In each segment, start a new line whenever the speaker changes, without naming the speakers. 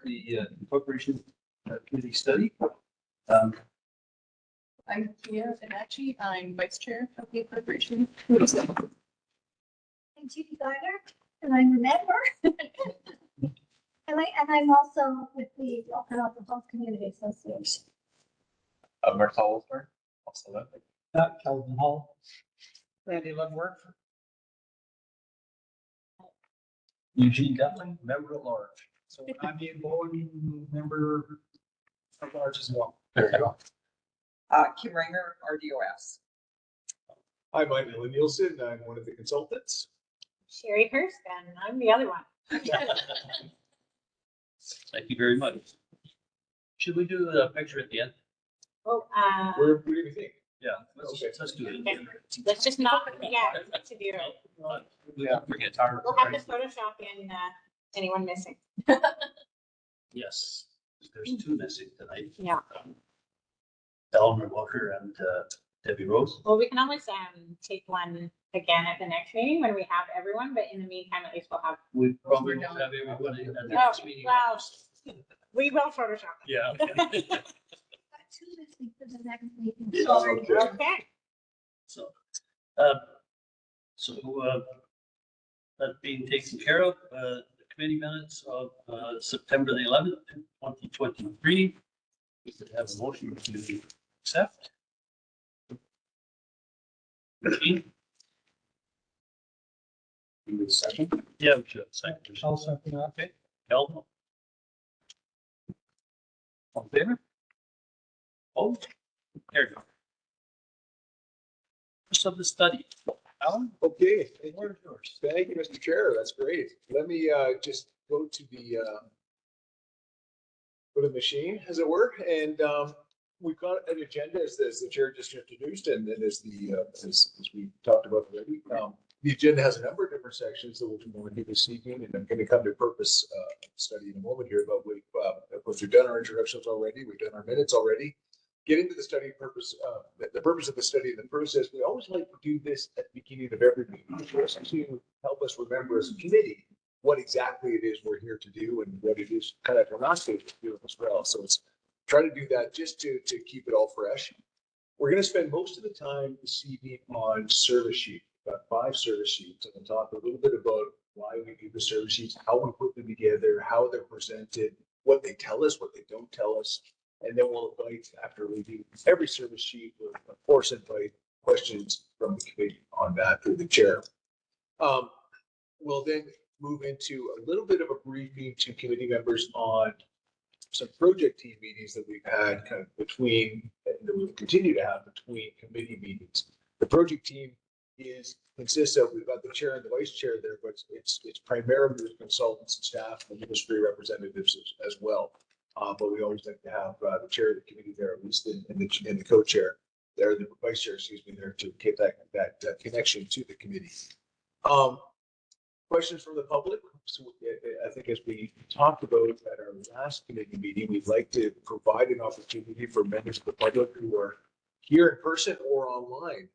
the Incorporation Committee Study.
I'm Kia Anachi. I'm Vice Chair of the Incorporation Committee Study.
I'm Judy Gardner, and I'm a member. and I'm also with the Okanagan Falls Community Association.
Marcel Wolfberg, also that.
Kelvin Hall. Randy Ludworth.
Eugene Gatling, member at large.
So I'm Ian Bowen, member at large as well.
There you go.
Kim Ringer, RDOS.
Hi, I'm Ellen Nielsen. I'm one of the consultants.
Sherry Hurst, and I'm the other one.
Thank you very much. Should we do the picture at the end?
Well,
What do you think?
Yeah, let's do it.
okay. Let's just not forget to do it.
We have to forget.
We'll have to Photoshop in anyone missing.
Yes, there's two missing tonight.
Yeah.
Eleanor Walker and Debbie Rose.
Well, we can always take one again at the next meeting when we have everyone, but in the meantime, at least we'll have.
We probably won't have everybody at the
Oh,
next meeting.
well, we will Photoshop it.
Yeah.
Got two missing for the next meeting.
Yeah,
Sorry.
Okay.
So, that being taken care of, the committee minutes of September the 11th, 2023. We could have a motion to accept. Eugene? Give me a second. Yeah, we should. Second.
I'll second that.
Okay. Elmo? All in favor? Oh, there you go. Rest of the study. Alan?
Okay, thank you.
Where's yours?
Thank you, Mr. Chair. That's great. Let me just go to the machine, as it were, and we've got an agenda as the chair just introduced, and then as we talked about already. The agenda has a number of different sections that we'll do more into this evening, and I'm going to come to purpose study in a moment here. But of course, we've done our introductions already. We've done our minutes already. Getting to the study purpose, the purpose of the study and the process, we always like to do this at the beginning of every meeting, just to help us remember as a committee what exactly it is we're here to do and what it is kind of we're not supposed to do as well. So it's try to do that just to keep it all fresh. We're going to spend most of the time this evening on service sheet. We've got 5 service sheets, and we'll talk a little bit about why we do the service sheets, how we put them together, how they're presented, what they tell us, what they don't tell us. And then we'll invite, after we do every service sheet, we'll of course invite questions from the committee on that through the chair. We'll then move into a little bit of a briefing to committee members on some project team meetings that we've had kind of between, and that we'll continue to have between committee meetings. The project team consists of, we've got the chair and the vice chair there, but it's primarily the consultants and staff and industry representatives as well. But we always like to have the chair of the committee there, at least, and the co-chair there, the vice chair, excuse me, there to get that connection to the committee. Questions from the public? So I think as we talked about at our last committee meeting, we'd like to provide an opportunity for members of the public who are here in person or online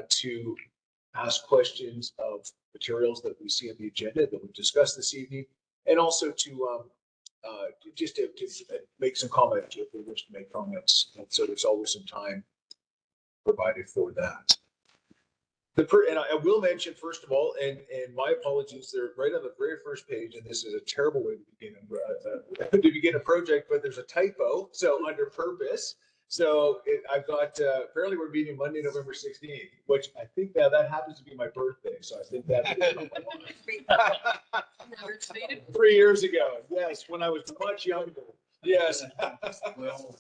to ask questions of materials that we see on the agenda that we've discussed this evening, and also to just to make some comments if they wish to make comments. And so there's always some time provided for that. And I will mention, first of all, and my apologies, they're right on the very first page, and this is a terrible way to begin a project, but there's a typo. So under purpose, so I've got, apparently we're meeting Monday, November 16th, which I think that happens to be my birthday. So I think that is 3 years ago. Yes, when I was much younger. Yes.
Well,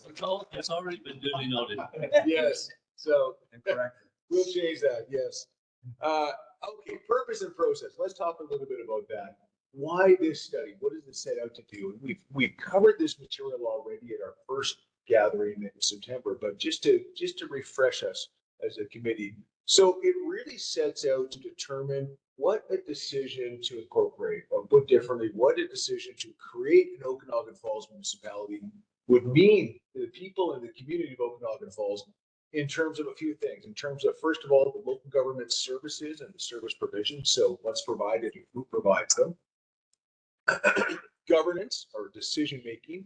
it's already been duly noted.
Yes. So
Correct.
we'll change that. Yes. Okay. Purpose and process. Let's talk a little bit about that. Why this study? What does it set out to do? And we've covered this material already at our first gathering in September, but just to refresh us as a committee. So it really sets out to determine what a decision to incorporate, or put differently, what a decision to create an Okanagan Falls municipality would mean to the people in the community of Okanagan Falls in terms of a few things. In terms of, first of all, the local government services and the service provision. So what's provided and who provides them. governance or decision-making.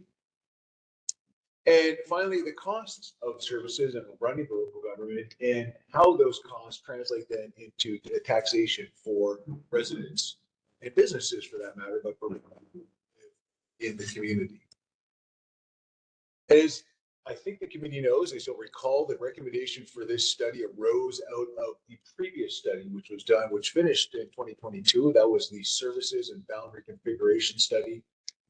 And finally, the costs of services and running the local government and how those costs translate then into taxation for residents and businesses for that matter, but for in the community. As I think the committee knows, as you'll recall, the recommendation for this study arose out of the previous study, which finished in 2022. That was the Services and Boundary Configuration Study.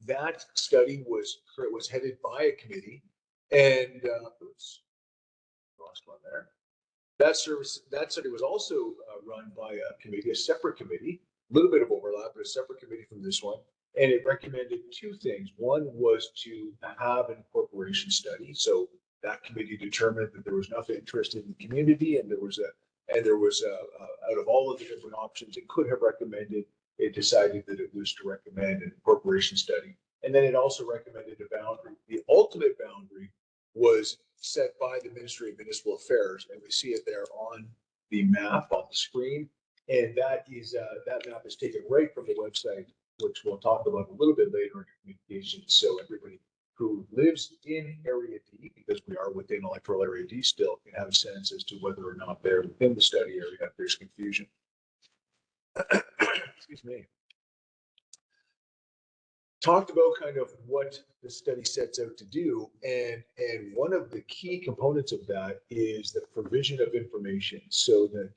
That study was headed by a committee, and oops, lost one there. That study was also run by a committee, a separate committee, a little bit of overlap, but a separate committee from this one. And it recommended two things. One was to have an incorporation study. So that committee determined that there was enough interest in the community, and there was out of all of the different options it could have recommended, it decided that it was to recommend an incorporation study. And then it also recommended a boundary. The ultimate boundary was set by the Ministry of Municipal Affairs, and we see it there on the map on the screen. And that map is taken right from the website, which we'll talk about a little bit later in communications. So everybody who lives in Area D, because we are within electoral Area D still, can have a sense as to whether or not they're within the study area if there's confusion. Excuse me. Talked about kind of what the study sets out to do, and one of the key components of that is the provision of information, so that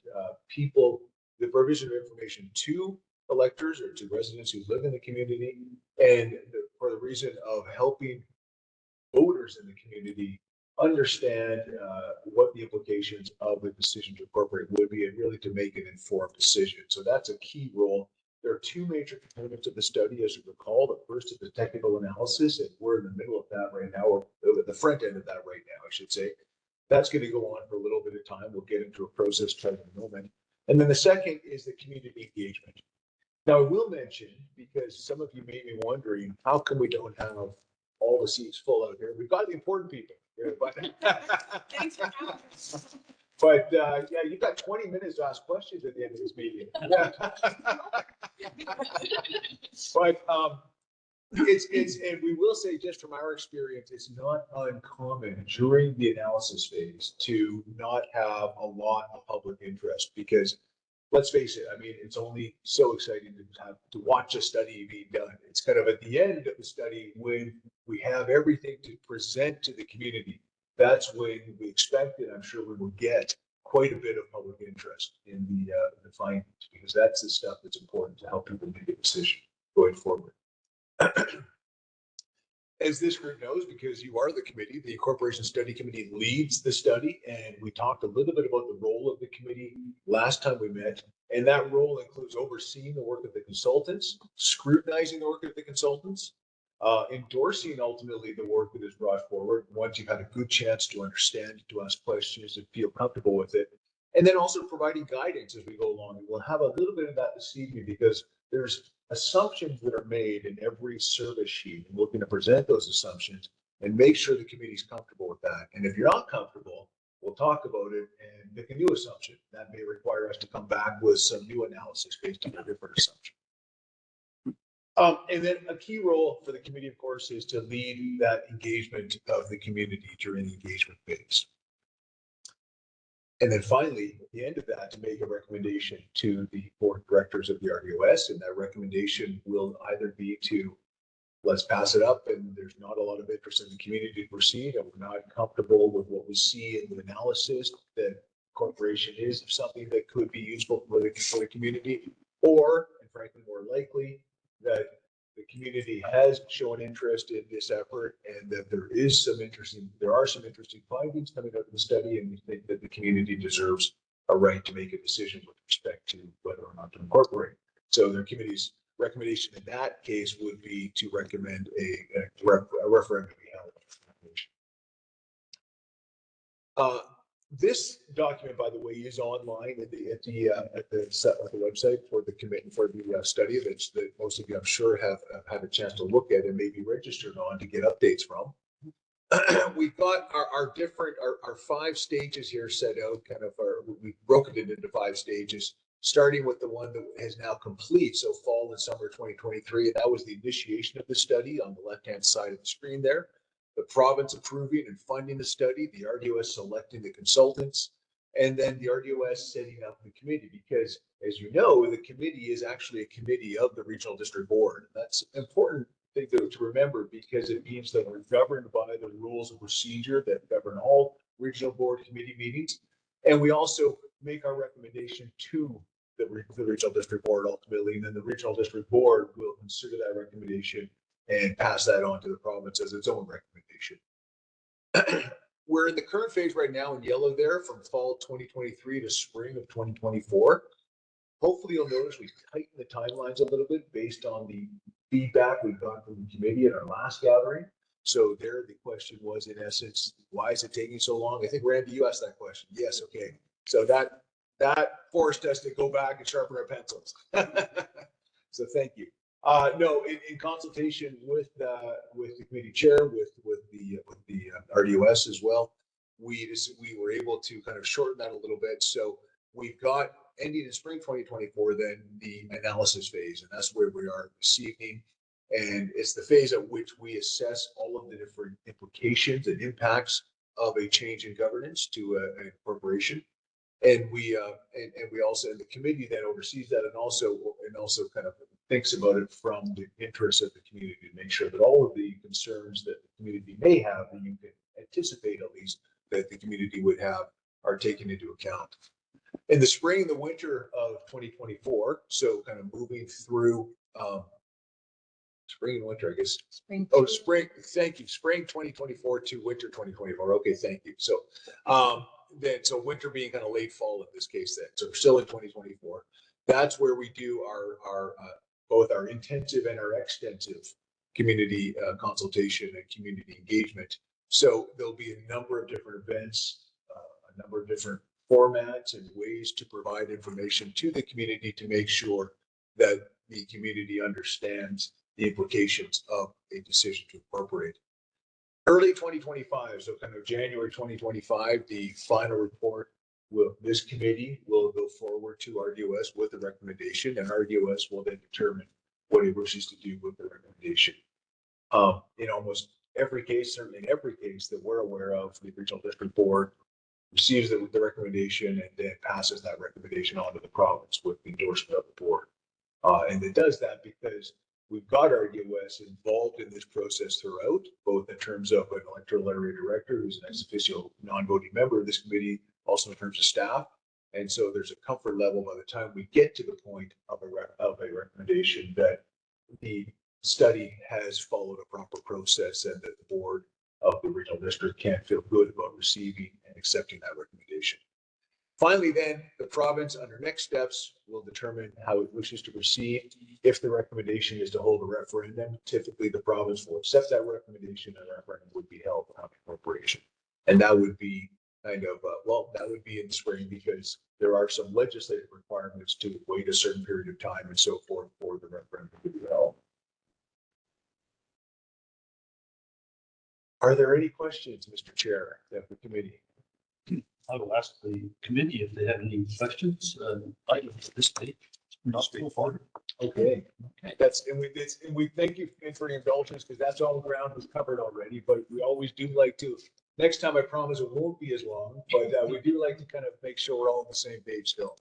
the provision of information to electors or to residents who live in the community, and for the reason of helping voters in the community understand what the implications of the decision to incorporate would be, and really to make an informed decision. So that's a key role. There are two major components of the study, as you recall. The first is the technical analysis, and we're in the middle of that right now, or at the front end of that right now, I should say. That's going to go on for a little bit of time. We'll get into a process chart in a moment. And then the second is the community engagement. Now, I will mention, because some of you may be wondering, how come we don't have all the seats full out here? We've got the important people here, but
Thanks for having us.
but yeah, you've got 20 minutes to ask questions at the end of this meeting. Yeah. But and we will say, just from our experience, it's not uncommon during the analysis phase to not have a lot of public interest, because let's face it, I mean, it's only so exciting to watch a study being done. It's kind of at the end of the study when we have everything to present to the community. That's when we expect, and I'm sure we will get, quite a bit of public interest in the findings, because that's the stuff that's important to help people make a decision going forward. As this group knows, because you are the committee, the Incorporation Study Committee leads the study, and we talked a little bit about the role of the committee last time we met, and that role includes overseeing the work of the consultants, scrutinizing the work of the consultants, endorsing ultimately the work that is brought forward once you've had a good chance to understand, to ask questions and feel comfortable with it, and then also providing guidance as we go along. And we'll have a little bit of that this evening, because there's assumptions that are made in every service sheet, and we're going to present those assumptions and make sure the committee's comfortable with that. And if you're not comfortable, we'll talk about it and make a new assumption. That may require us to come back with some new analysis based on a different assumption. And then a key role for the committee, of course, is to lead that engagement of the community during the engagement phase. And then finally, at the end of that, to make a recommendation to the board of directors of the RDOS, and that recommendation will either be to, let's pass it up, and there's not a lot of interest in the community to proceed, and we're not comfortable with what we see in the analysis that incorporation is something that could be useful for the community, or, and frankly more likely, that the community has shown interest in this effort, and that there are some interesting findings coming out of the study, and we think that the community deserves a right to make a decision with respect to whether or not to incorporate. So the committee's recommendation in that case would be to recommend a referendum be held. This document, by the way, is online at the website for the committee, for the study that most of you, I'm sure, have had a chance to look at and maybe registered on to get updates from. We've got our 5 stages here set out. We've broken it into 5 stages starting with the one that is now complete, so fall and summer 2023. And that was the initiation of the study on the left-hand side of the screen there. The province approving and funding the study, the RDOS selecting the consultants, and then the RDOS setting up the committee, because as you know, the committee is actually a committee of the Regional District Board. That's an important thing to remember, because it means that we're governed by the rules of procedure that govern all regional board committee meetings. And we also make our recommendation to the Regional District Board ultimately, and then the Regional District Board will consider that recommendation and pass that on to the province as its own recommendation. We're in the current phase right now in yellow there, from fall 2023 to spring of 2024. Hopefully you'll notice we tightened the timelines a little bit based on the feedback we've gotten from the committee at our last gathering. So there, the question was, in essence, why is it taking so long? I think, Randy, you asked that question. Yes, okay. So that forced us to go back and sharpen our pencils. So thank you. No, in consultation with the committee chair, with the RDOS as well, we were able to kind of shorten that a little bit. So we've got, ending in spring 2024, then the analysis phase, and that's where we are this evening. And it's the phase at which we assess all of the different implications and impacts of a change in governance to an incorporation. And we also, and the committee that oversees that, and also kind of thinks about it from the interests of the community, to make sure that all of the concerns that the community may have, that you can anticipate at least that the community would have, are taken into account. In the spring and the winter of 2024, so kind of moving through spring and winter, I guess.
Spring.
Oh, spring. Thank you. Spring 2024 to winter 2024. Okay, thank you. So so winter being kind of late fall in this case then. So we're still in 2024. That's where we do our both our intensive and our extensive community consultation and community engagement. So there'll be a number of different events, a number of different formats and ways to provide information to the community to make sure that the community understands the implications of a decision to incorporate. Early 2025, so kind of January 2025, the final report this committee will go forward to RDOS with a recommendation, and RDOS will then determine what it wishes to do with the recommendation. In almost every case, certainly in every case that we're aware of, the Regional District Board receives the recommendation and then passes that recommendation on to the province with the endorsement of the board. And it does that because we've got RDOS involved in this process throughout, both in terms of an electoral area director who's an ex officio non-voting member of this committee, also in terms of staff. And so there's a comfort level by the time we get to the point of a recommendation that the study has followed a proper process and that the board of the regional district can feel good about receiving and accepting that recommendation. Finally, then, the province, under next steps, will determine how it wishes to proceed. If the recommendation is to hold a referendum, typically the province will accept that recommendation and a referendum would be held on incorporation. And that would be kind of, that would be in spring because there are some legislative requirements to wait a certain period of time and so forth for the referendum to be held. Are there any questions, Mr. Chair, of the committee?
I will ask the committee if they have any questions. Item at this page. Not so far.
Okay.
Okay.
And we thank you for your indulgence because that's all ground was covered already, but we always do like to, next time I promise it won't be as long, but we do like to kind of make sure we're all on the same page still.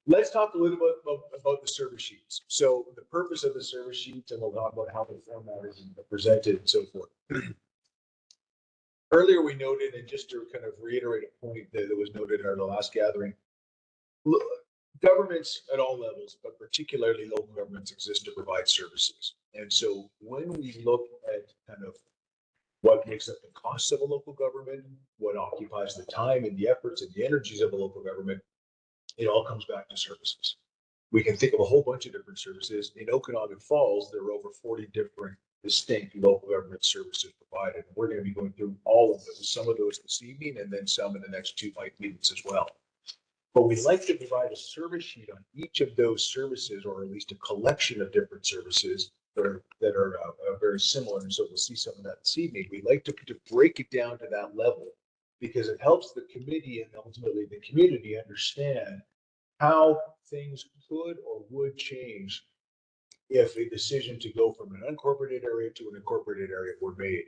Let's talk a little bit about the service sheets. So the purpose of the service sheets, and we'll talk about how the format is presented and so forth. Earlier we noted, and just to kind of reiterate a point that was noted in our last gathering, governments at all levels, but particularly local governments, exist to provide services. And so when we look at kind of what makes up the costs of a local government, what occupies the time and the efforts and the energies of a local government, it all comes back to services. We can think of a whole bunch of different services. In Okanagan Falls, there are over 40 different distinct local government services provided. We're going to be going through all of those, some of those this evening, and then some in the next two night meetings as well. But we'd like to provide a service sheet on each of those services, or at least a collection of different services that are very similar. And so we'll see some of that this evening. We'd like to break it down to that level because it helps the committee and ultimately the community understand how things could or would change if a decision to go from an unincorporated area to an incorporated area were made.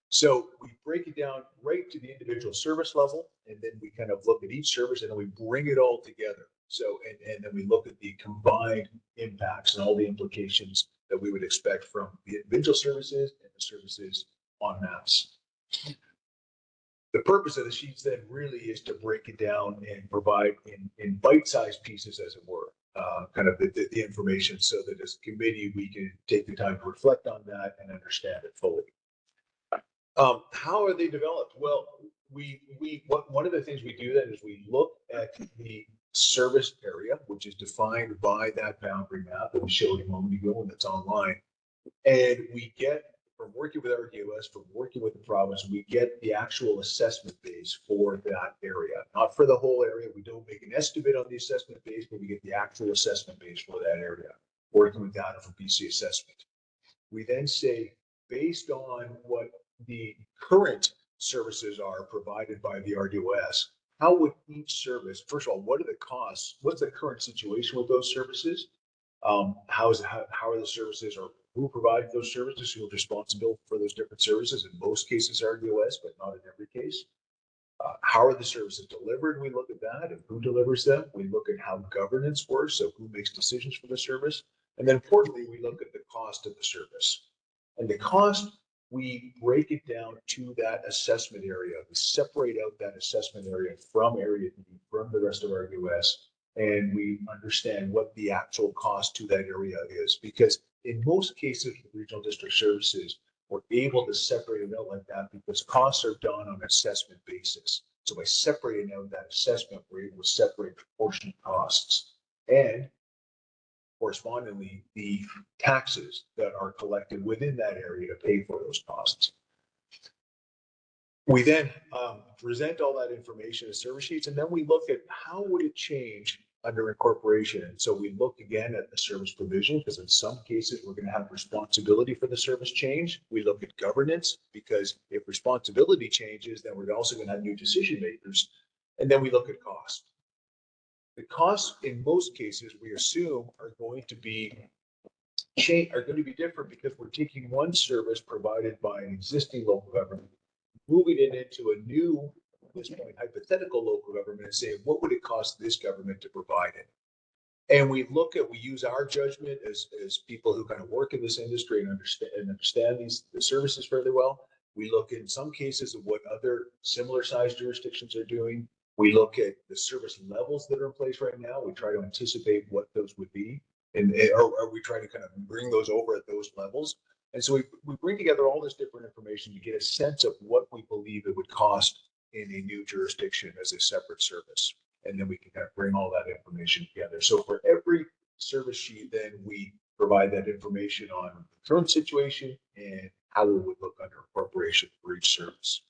So we break it down right to the individual service level, and then we kind of look at each service and then we bring it all together. So, and then we look at the combined impacts and all the implications that we would expect from the individual services and the services en masse. The purpose of the sheets then really is to break it down and provide in bite-sized pieces, as it were, kind of the information, so that as a committee, we can take the time to reflect on that and understand it fully. How are they developed? Well, one of the things we do then is we look at the service area, which is defined by that boundary map that we showed a moment ago, and that's online. And we get, from working with RDOS, from working with the province, we get the actual assessment base for that area. Not for the whole area. We don't make an estimate on the assessment base, but we get the actual assessment base for that area, working with data from BC Assessment. We then say, based on what the current services are provided by the RDOS, how would each service, first of all, what are the costs? What's the current situation with those services? How are the services, or who provides those services, who are responsible for those different services? In most cases, RDOS, but not in every case. How are the services delivered? We look at that, and who delivers them. We look at how governance works, so who makes decisions for the service. And then importantly, we look at the cost of the service. And the cost, we break it down to that assessment area. We separate out that assessment area from Area D, from the rest of RDOS, and we understand what the actual cost to that area is. Because in most cases, with regional district services, we're able to separate it out like that because costs are done on an assessment basis. So by separating out that assessment, we're able to separate proportionate costs and correspondingly the taxes that are collected within that area to pay for those costs. We then present all that information as service sheets, and then we look at how would it change under incorporation. And so we look again at the service provision, because in some cases we're going to have responsibility for the service change. We look at governance, because if responsibility changes, then we're also going to have new decision makers. And then we look at cost. The costs in most cases we assume are going to be different because we're taking one service provided by an existing local government, moving it into a new, at this point, hypothetical local government, and saying, what would it cost this government to provide it? And we use our judgment as people who kind of work in this industry and understand the services fairly well. We look in some cases at what other similar sized jurisdictions are doing. We look at the service levels that are in place right now. We try to anticipate what those would be, or we try to kind of bring those over at those levels. And so we bring together all this different information to get a sense of what we believe it would cost in a new jurisdiction as a separate service. And then we can kind of bring all that information together. So for every service sheet, then we provide that information on the current situation and how it would look under incorporation for each service.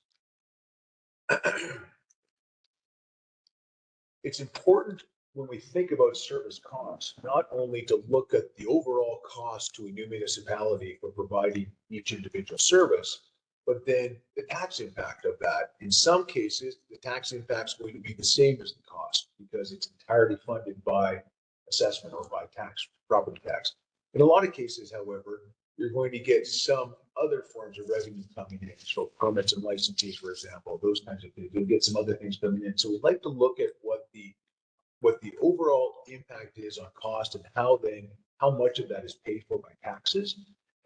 It's important when we think about service costs, not only to look at the overall cost to a new municipality for providing each individual service, but then the tax impact of that. In some cases, the tax impact is going to be the same as the cost because it's entirely funded by assessment or by tax, property tax. In a lot of cases, however, you're going to get some other forms of revenue coming in. So permits and licenses, for example, those kinds of things. You'll get some other things coming in. So we'd like to look at what the overall impact is on cost and how much of that is paid for by taxes.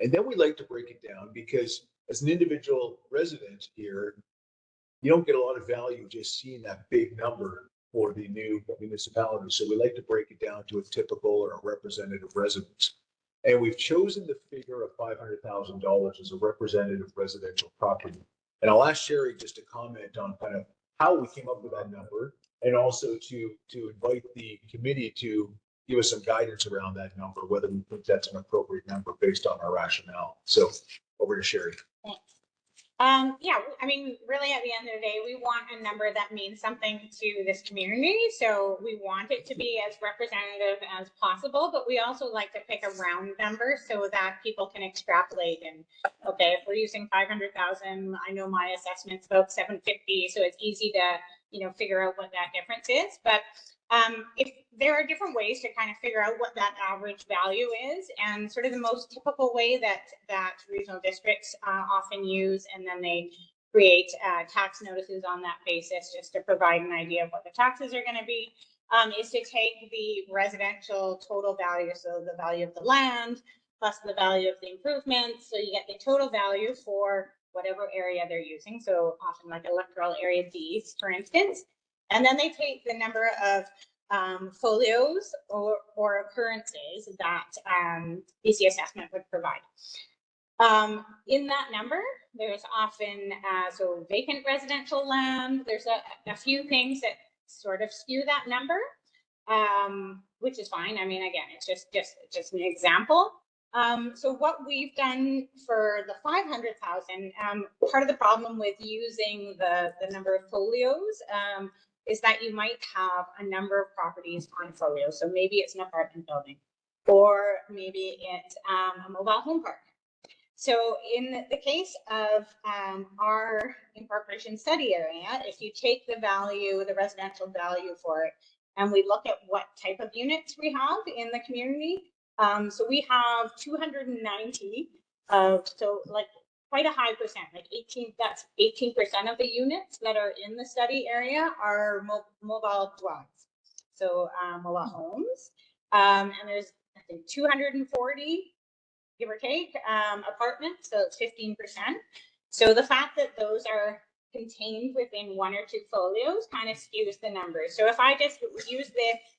And then we like to break it down because as an individual resident here, you don't get a lot of value just seeing that big number for the new municipality. So we like to break it down to a typical or a representative residence. And we've chosen the figure of $500,000 as a representative residential property. And I'll ask Sherry just to comment on kind of how we came up with that number, and also to invite the committee to give us some guidance around that number, whether we think that's an appropriate number based on our rationale. So over to Sherry.
Thanks. Yeah, I mean, really at the end of the day, we want a number that means something to this community. So we want it to be as representative as possible, but we also like to pick a round number so that people can extrapolate. And okay, if we're using 500,000, I know my assessment's about 750, so it's easy to, figure out what that difference is. But If there are different ways to kind of figure out what that average value is, and sort of the most typical way that regional districts often use, and then they create tax notices on that basis just to provide an idea of what the taxes are going to be, is to take the residential total value, so the value of the land plus the value of the improvements, so you get the total value for whatever area they're using, so often like electoral area Ds, for instance. And then they take the number of folios or occurrences that BC assessment would provide. In that number, there's often so vacant residential land. There's a few things that sort of skew that number, which is fine. I mean, again, it's just an example. So what we've done for the 500,000, part of the problem with using the number of folios is that you might have a number of properties on folios. So maybe it's an apartment building, or maybe it's a mobile home park. So in the case of our Incorporation Study area, if you take the value, the residential value for it, and we look at what type of units we have in the community, so we have 290 so like quite a high percent, like 18% of the units that are in the study area are mobile dwellings. So mobile homes, and there's I think 240, give or take, apartments, so it's 15%. So the fact that those are contained within one or two folios kind of skews the numbers. So if I just use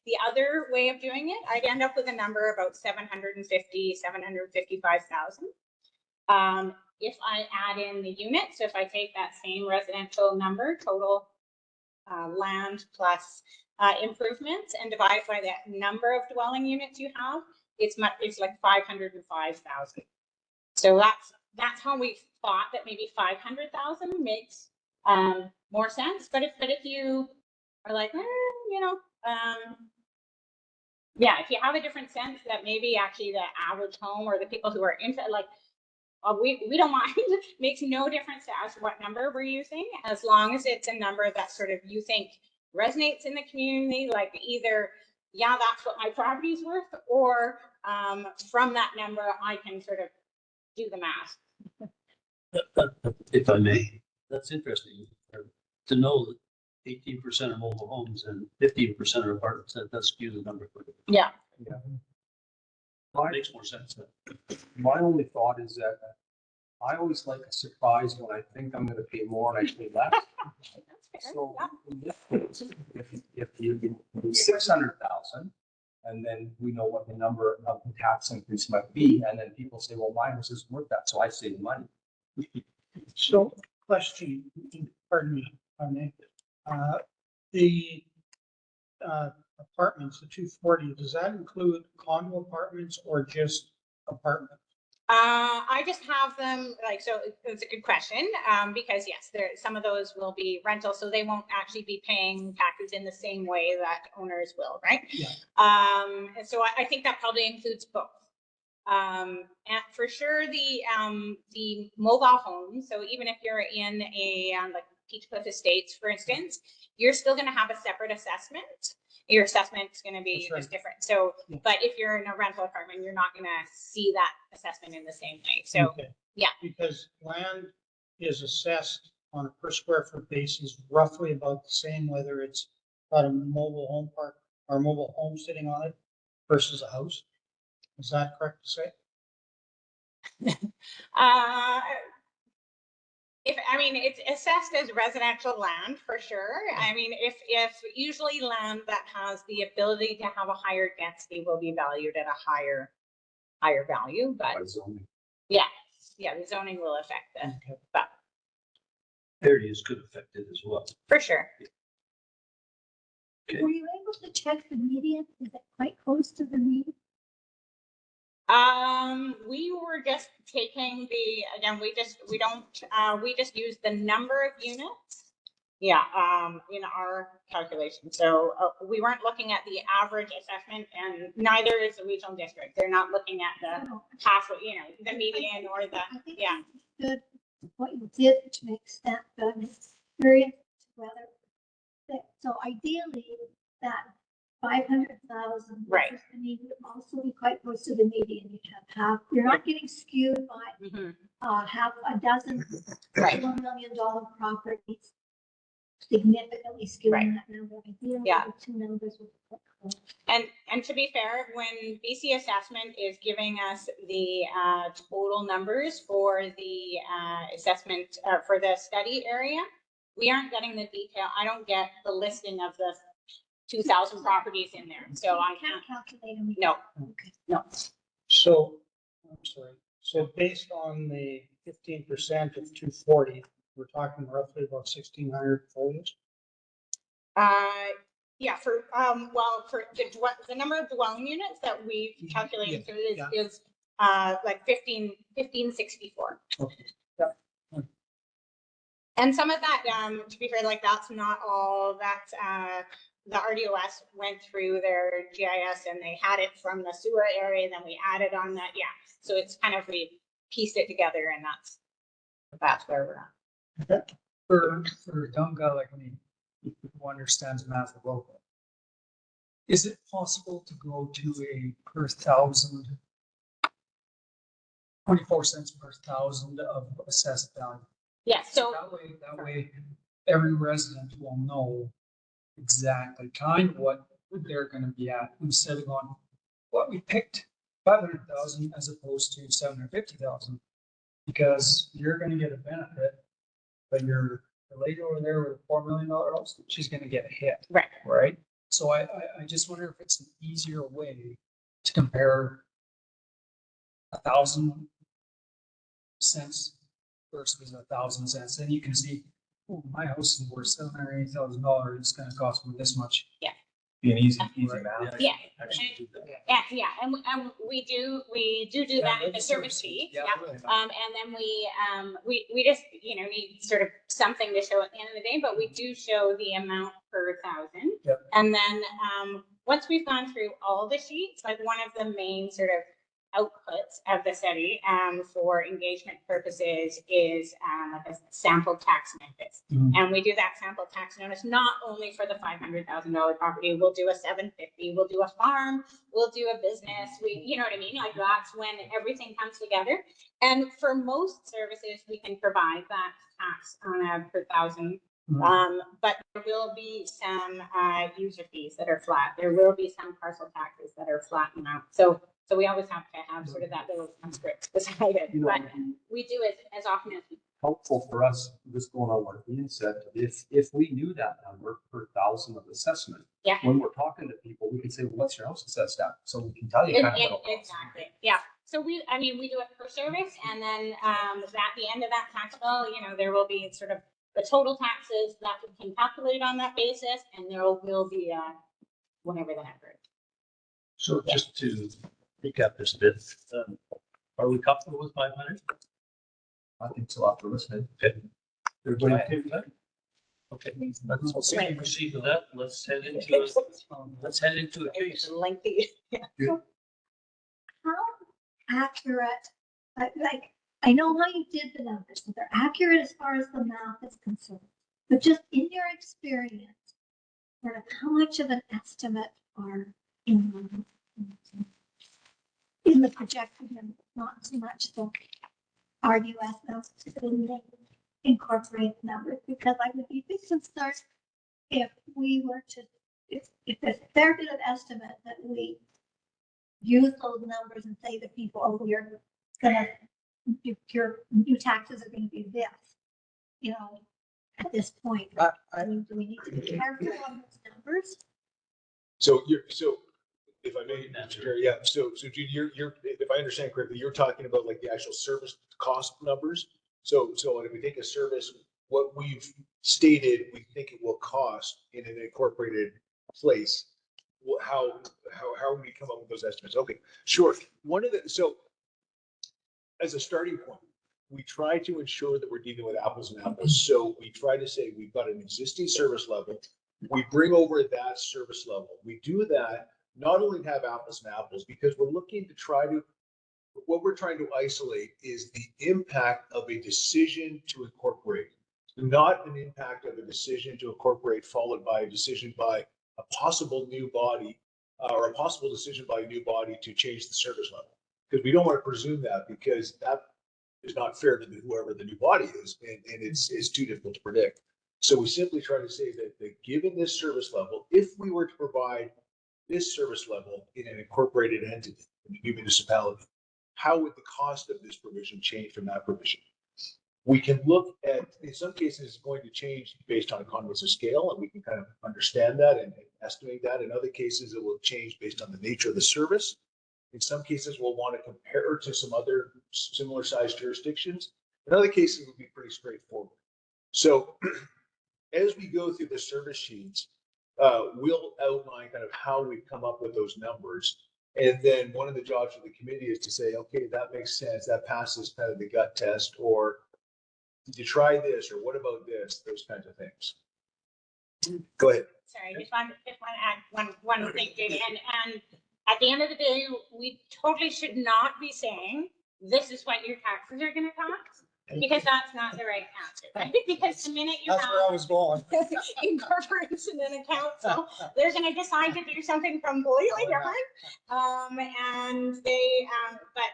the other way of doing it, I'd end up with a number about 755,000. If I add in the units, so if I take that same residential number, total land plus improvements, and divide by that number of dwelling units you have, it's like 505,000. So that's how we thought that maybe 500,000 makes more sense. But if you are like, yeah, if you have a different sense that maybe actually the average home or the people who are into like, we don't mind, makes no difference to us what number we're using, as long as it's a number that sort of you think resonates in the community, like either, yeah, that's what my property's worth, or from that number, I can sort of do the math.
If I may, that's interesting to know that 18% are mobile homes and 15% are apartments. That does skew the number.
Yeah.
Makes more sense.
My only thought is that I always like a surprise when I think I'm going to pay more and I pay less. So in this case, if you do 600,000, and then we know what the number of the tax increase might be, and then people say, well, my house isn't worth that, so I save money.
So, question, pardon me, the apartments, the 240, does that include condo apartments or just apartments?
I just have them like, so it's a good question, because yes, some of those will be rental, so they won't actually be paying taxes in the same way that owners will, right?
Yeah.
And so I think that probably includes both. And for sure, the mobile homes, so even if you're in a like Peach Cliff Estates, for instance, you're still going to have a separate assessment. Your assessment is going to be just different. So, but if you're in a rental apartment, you're not going to see that assessment in the same way. So, yeah.
Because land is assessed on a per square foot basis, roughly about the same, whether it's got a mobile home park or a mobile home sitting on it versus a house. Is that correct to say?
It's assessed as residential land for sure. I mean, if usually land that has the ability to have a higher density will be valued at a higher value, but yeah, the zoning will affect that. Okay. But
areas could affect it as well.
For sure.
Okay.
Were you able to check the median? Is it quite close to the median?
We were just taking we just use the number of units. Yeah. In our calculation. So we weren't looking at the average assessment, and neither is the regional district. They're not looking at the halfway, the median or the, yeah.
Good. What you did to make that, but I'm curious whether, so ideally that 500,000.
Right.
I mean, would also be quite close to the median. You have, you're not getting skewed by,
Mhm.
half a dozen
Right.
$1 million properties. Significantly skewing
Right.
that number. I feel
Yeah.
the two numbers would be close.
And to be fair, when BC Assessment is giving us the total numbers for the assessment for the study area, we aren't getting the detail. I don't get the listing of the 2,000 properties in there. So I
You can't
can't,
calculate them.
no,
Okay.
no.
So, I'm sorry, so based on the 15% of 240, we're talking roughly about 1,600 folios?
Yeah, for, well, for the number of dwelling units that we've calculated through this
Yeah.
is like 1564.
Okay. Yeah.
And some of that, to be fair, like that's not all that the RDOS went through their GIS and they had it from the sewer area, then we added on that. Yeah. So it's kind of, we pieced it together and that's where we're at.
For a dumb guy like me, who understands math a little bit, is it possible to go to a per thousand, 24 cents per thousand of assessed value?
Yeah. So
That way, every resident will know exactly kind of what they're gonna be at, instead of going, well, we picked 500,000 as opposed to 750,000. Because you're gonna get a benefit, but the lady over there with a $4 million house, she's gonna get hit.
Right.
Right? So I just wonder if it's an easier way to compare 1,000 cents versus 1,000 cents. Then you can see, oh, my house is worth $780,000. It's gonna cost me this much.
Be an easy
Right.
math.
Yeah.
Actually do that.
Yeah. And we do that in the service fee.
Yeah.
And then we just, need sort of something to show at the end of the day, but we do show the amount per thousand.
Yep.
And then, once we've gone through all the sheets, like one of the main sort of outputs of the study, for engagement purposes is, like a sample tax notice.
Mhm.
And we do that sample tax notice not only for the $500,000 property, we'll do a 750, we'll do a farm, we'll do a business, you know what I mean? Like that's when everything comes together. And for most services, we can provide that tax on a per thousand. But there will be some user fees that are flat. There will be some parcel taxes that are flat amount. So we always have to have sort of that little script beside it.
You know,
But we do it as often as we
helpful for us, just going on what Ian said, if we knew that number per thousand of assessment.
Yeah.
When we're talking to people, we can say, well, what's your house assessed at? So we can tell you kind of what it costs.
Exactly, yeah. So we do it per service, and then at the end of that tax bill, there will be sort of the total taxes that we can calculate on that basis, and there will be whatever the number is.
So just to recap this a bit, are we comfortable with 500?
I think it's a lot for listening.
Everybody okay with that? Okay, let's proceed with that. Let's head into a case.
Lengthy.
How accurate, I know how you did the numbers, but they're accurate as far as the math is concerned. But just in your experience, sort of how much of an estimate are in the projected number, not so much the RDOS numbers, but in the incorporated numbers, because I would be a bit concerned if we were to, if there's a fair bit of estimate that we use those numbers and say to people, oh, your new taxes are gonna be this, at this point. I mean, do we need to be careful on those numbers?
So if I may, Mr. Chair, yeah, so Judy, you're, if I understand correctly, you're talking about like the actual service cost numbers. So if we take a service, what we've stated, we think it will cost in an incorporated place, how we come up with those estimates? Okay, sure. So as a starting point, we try to ensure that we're dealing with apples and apples. So we try to say we've got an existing service level. We bring over that service level. We do that not only to have apples and apples, because we're looking to what we're trying to isolate is the impact of a decision to incorporate, not an impact of a decision to incorporate followed by a decision by a possible new body or a possible decision by a new body to change the service level. Because we don't want to presume that, because that is not fair to whoever the new body is, and it's too difficult to predict. So we simply try to say that given this service level, if we were to provide this service level in an incorporated entity, in a new municipality, how would the cost of this provision change from that provision? We can look at, in some cases, it's going to change based on economies of scale, and we can kind of understand that and estimate that. In other cases, it will change based on the nature of the service. In some cases, we'll want to compare to some other similar sized jurisdictions. In other cases, it would be pretty straightforward. So as we go through the service sheets, we'll outline kind of how we've come up with those numbers. And then one of the jobs of the committee is to say, okay, that makes sense. That passes kind of the gut test, or did you try this, or what about this? Those kinds of things. Go ahead.
Sorry, just want to add one thing, Judy. And at the end of the day, we totally should not be saying this is what your taxes are going to cost, because that's not the right answer, right? Because the minute you
That's where I was going.
incorporation and a council, they're going to decide to do something completely different. But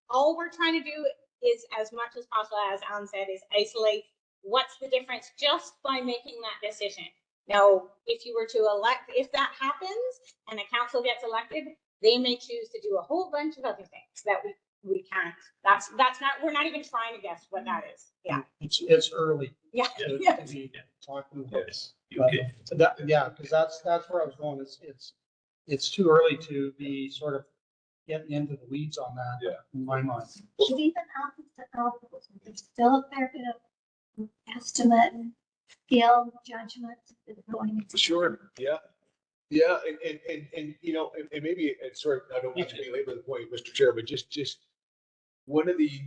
all we're trying to do is, as much as possible, as Alan said, is isolate what's the difference just by making that decision. Now, if you were to elect, if that happens and a council gets elected, they may choose to do a whole bunch of other things that we can't. That's not, we're not even trying to guess what that is. Yeah.
It's early.
Yeah.
to
Yeah.
be talking about
Yes.
But
Okay.
yeah, because that's where I was going. It's too early to be sort of getting into the weeds on that.
Yeah.
In my mind.
It even happens to apples. There's still a fair bit of estimate, skill, judgment that's going into.
Sure. Yeah. Yeah. And you know, and maybe it's sort of, I don't want to belabor the point, Mr. Chair, but just one of the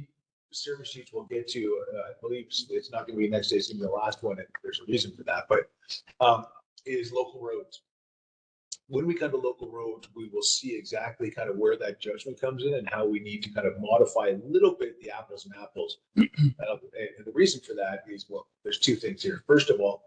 service sheets we'll get to, I believe it's not going to be next day, it's going to be the last one, and there's a reason for that, but is local roads. When we come to local roads, we will see exactly kind of where that judgment comes in and how we need to kind of modify a little bit the apples and apples. And the reason for that is, well, there's two things here. First of all,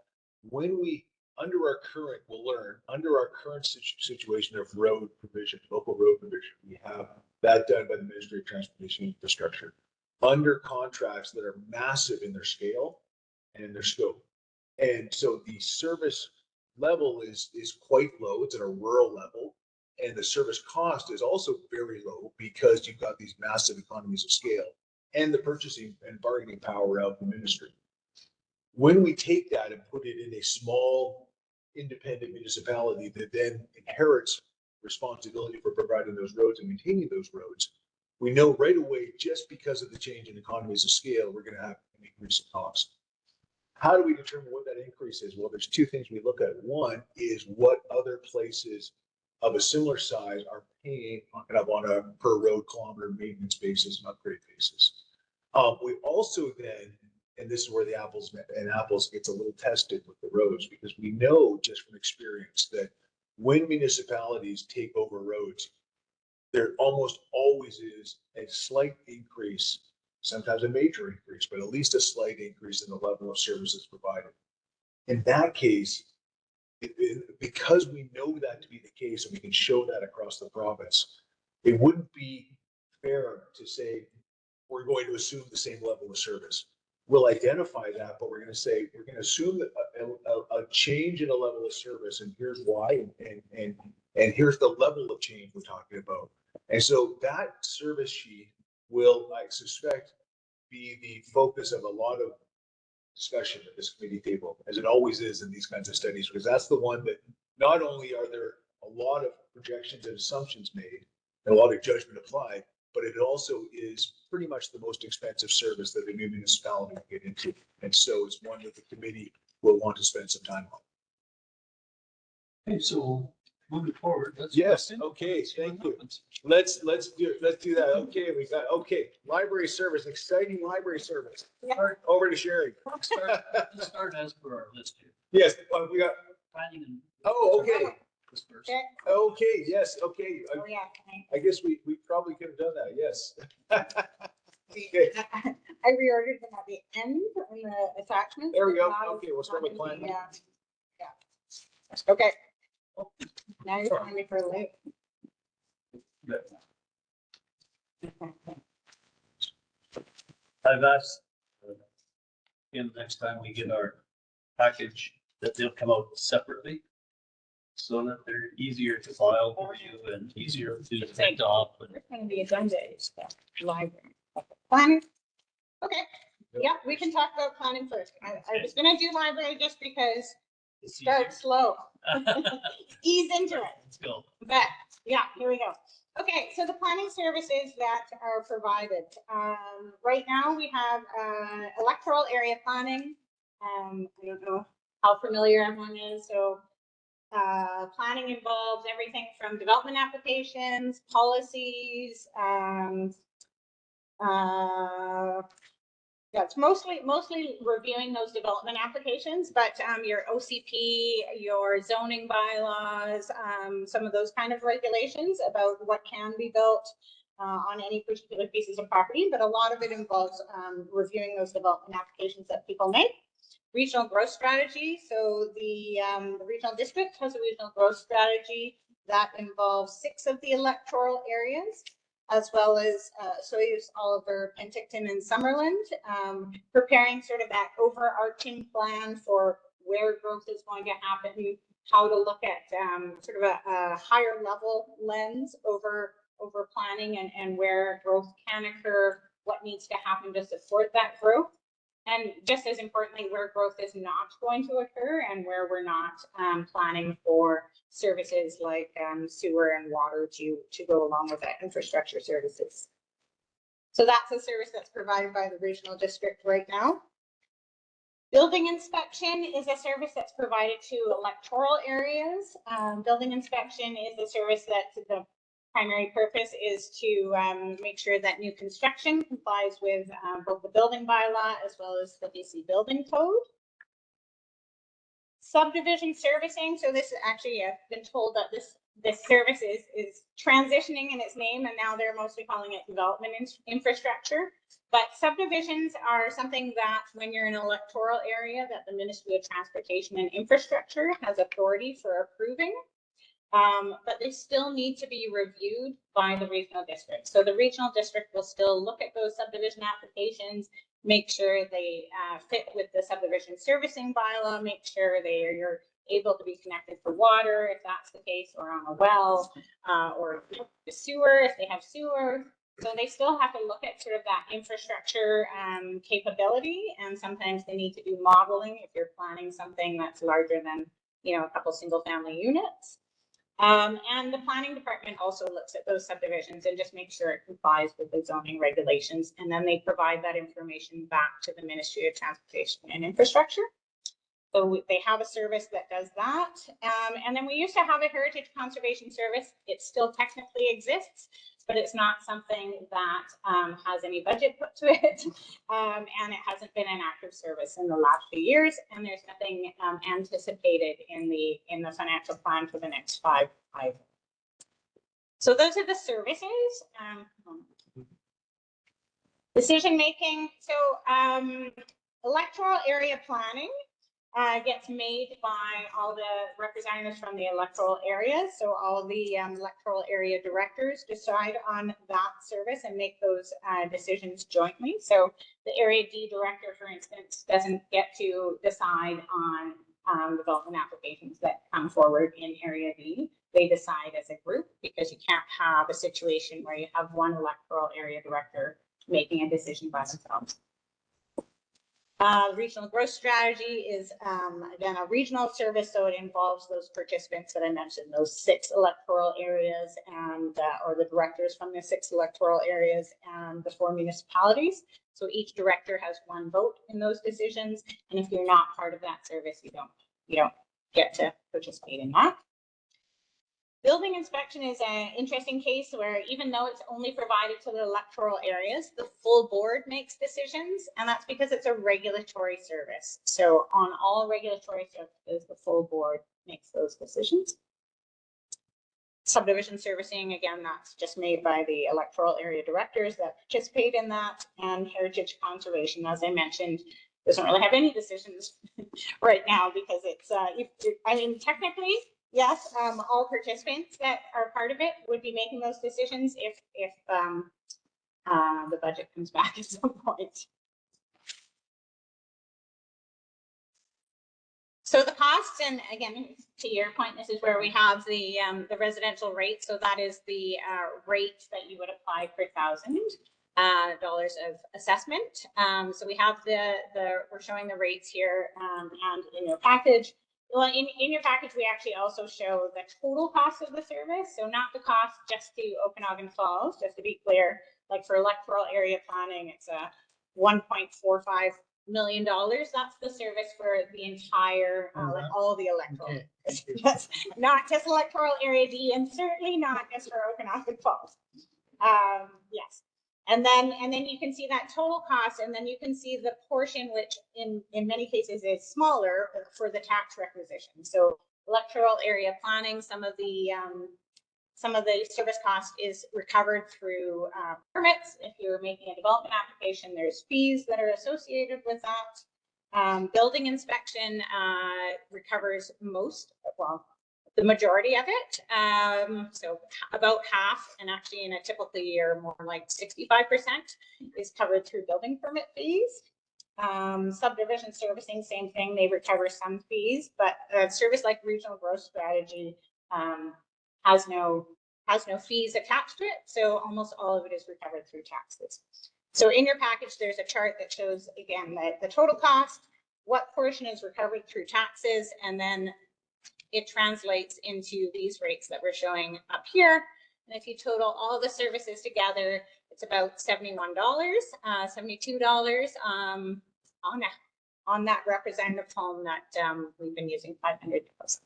when we, under our current situation of road provision, local road provision, we have that done by the Ministry of Transportation and Infrastructure under contracts that are massive in their scale and in their scope. And so the service level is quite low. It's at a rural level, and the service cost is also very low because you've got these massive economies of scale and the purchasing and bargaining power of the ministry. When we take that and put it in a small independent municipality that then inherits responsibility for providing those roads and maintaining those roads, we know right away, just because of the change in economies of scale, we're going to have an increase in cost. How do we determine what that increase is? Well, there's two things we look at. One is what other places of a similar size are paying on a per road kilometer maintenance basis and upgrade basis. We also then, and this is where the apples gets a little tested with the roads, because we know just from experience that when municipalities take over roads, there almost always is a slight increase, sometimes a major increase, but at least a slight increase in the level of services provided. In that case, because we know that to be the case and we can show that across the province, it wouldn't be fair to say we're going to assume the same level of service. We'll identify that, but we're going to assume that a change in a level of service, and here's why, and here's the level of change we're talking about. And so that service sheet will, I suspect, be the focus of a lot of discussion at this committee table, as it always is in these kinds of studies, because that's the one that not only are there a lot of projections and assumptions made, and a lot of judgment applied, but it also is pretty much the most expensive service that a new municipality will get into. And so it's one that the committee will want to spend some time on.
Okay, so moving forward.
Yes, okay, thank you. Let's do that. Okay, we got, library service, exciting library service. Over to Sherry.
Let's start as per our list here.
Yes, we got,
Planning and.
okay.
This first.
Okay, yes, okay.
Oh, yeah.
I guess we probably could have done that, yes.
Okay. I reordered them at the end in the attachment.
There we go. Okay, we'll start with planning.
Yeah. Okay. Now you're throwing me for a loop.
I've asked, again, next time we get our package, that they'll come out separately so that they're easier to file for you and easier to print off. And
Where's one of the agenda is the library. Planning? Okay, yeah, we can talk about planning first. I was gonna do library just because
it's
start slow,
easier.
ease into it.
Let's go.
But yeah, here we go. Okay, so the planning services that are provided. Right now we have electoral area planning. I don't know how familiar everyone is. So planning involves everything from development applications, policies. Yeah, it's mostly reviewing those development applications, but your OCP, your zoning bylaws, some of those kind of regulations about what can be built on any particular pieces of property, but a lot of it involves reviewing those development applications that people make. Regional growth strategy. So the regional district has a regional growth strategy that involves 6 of the electoral areas, as well as Soyuz, Oliver, Penticton, and Summerland, preparing sort of that overarching plan for where growth is going to happen, how to look at sort of a higher level lens over planning and where growth can occur, what needs to happen to support that growth. And just as importantly, where growth is not going to occur and where we're not planning for services like sewer and water to go along with that infrastructure services. So that's a service that's provided by the regional district right now. Building inspection is a service that's provided to electoral areas. Building inspection is a service that the primary purpose is to make sure that new construction complies with both the building bylaw as well as the BC building code. Subdivision servicing. So this actually, I've been told that this service is transitioning in its name, and now they're mostly calling it development infrastructure. But subdivisions are something that when you're in an electoral area that the Ministry of Transportation and Infrastructure has authority for approving. But they still need to be reviewed by the regional district. So the regional district will still look at those subdivision applications, make sure they fit with the subdivision servicing bylaw, make sure you're able to be connected for water, if that's the case, or on a well, or the sewer, if they have sewer. So they still have to look at sort of that infrastructure capability, and sometimes they need to do modeling if you're planning something that's larger than, a couple single family units. And the planning department also looks at those subdivisions and just makes sure it complies with the zoning regulations. And then they provide that information back to the Ministry of Transportation and Infrastructure. So they have a service that does that. And then we used to have a heritage conservation service. It still technically exists, but it's not something that has any budget put to it. And it hasn't been an active service in the last few years. And there's nothing anticipated in the financial plan for the next five. So those are the services. Decision making. So electoral area planning gets made by all the representatives from the electoral areas. So all the electoral area directors decide on that service and make those decisions jointly. So the Area D director, for instance, doesn't get to decide on development applications that come forward in Area D. They decide as a group, because you can't have a situation where you have one electoral area director making a decision by themselves. Regional growth strategy is, again, a regional service, so it involves those participants that I mentioned, those 6 electoral areas, and or the directors from the 6 electoral areas and the 4 municipalities. So each director has 1 vote in those decisions, and if you're not part of that service, you don't get to participate in that. Building inspection is an interesting case where even though it's only provided to the electoral areas, the full board makes decisions, and that's because it's a regulatory service. So on all regulatory services, the full board makes those decisions. Subdivision servicing, again, that's just made by the electoral area directors that participate in that, and heritage conservation, as I mentioned, doesn't really have any decisions right now because it's, technically, yes, all participants that are part of it would be making those decisions if the budget comes back at some point. So the costs, and again, to your point, this is where we have the residential rate. So that is the rate that you would apply per $1,000 of assessment. So we have we're showing the rates here and in your package. Well, in your package, we actually also show the total cost of the service. So not the cost just to Okanagan Falls, just to be clear, like for electoral area planning, it's a $1.45 million. That's the service for the entire, like all the electoral.
Okay.
Yes, not just electoral area D, and certainly not just for Okanagan Falls. Yes. And then you can see that total cost, and then you can see the portion which in many cases is smaller for the tax requisition. So electoral area planning, some of the service cost is recovered through permits. If you're making a development application, there's fees that are associated with that. Building inspection recovers most, well, the majority of it. So about half, and actually in a typical year, more like 65% is covered through building permit fees. Subdivision servicing, same thing, they recover some fees, but a service like regional growth strategy has no fees attached to it. So almost all of it is recovered through taxes. So in your package, there's a chart that shows, again, the total cost, what portion is recovered through taxes, and then it translates into these rates that we're showing up here. And if you total all the services together, it's about $71, $72 on that representative home that we've been using 500 deposits.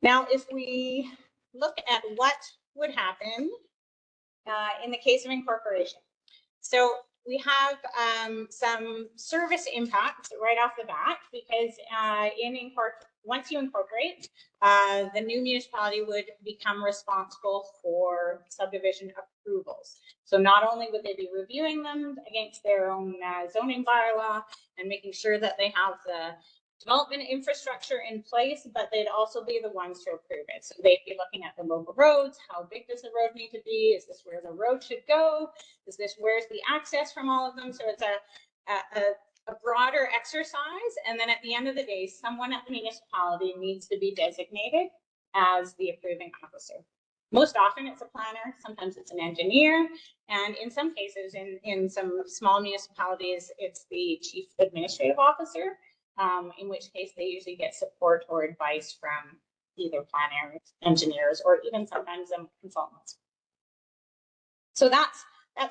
Now, if we look at what would happen in the case of incorporation. So we have some service impacts right off the bat, because once you incorporate, the new municipality would become responsible for subdivision approvals. So not only would they be reviewing them against their own zoning bylaw and making sure that they have the development infrastructure in place, but they'd also be the ones to approve it. So they'd be looking at the local roads. How big does the road need to be? Is this where the road should go? Where's the access from all of them? So it's a broader exercise. And then at the end of the day, someone at the municipality needs to be designated as the approving officer. Most often it's a planner, sometimes it's an engineer, and in some cases, in some small municipalities, it's the chief administrative officer. In which case they usually get support or advice from either planners, engineers, or even sometimes consultants. So that's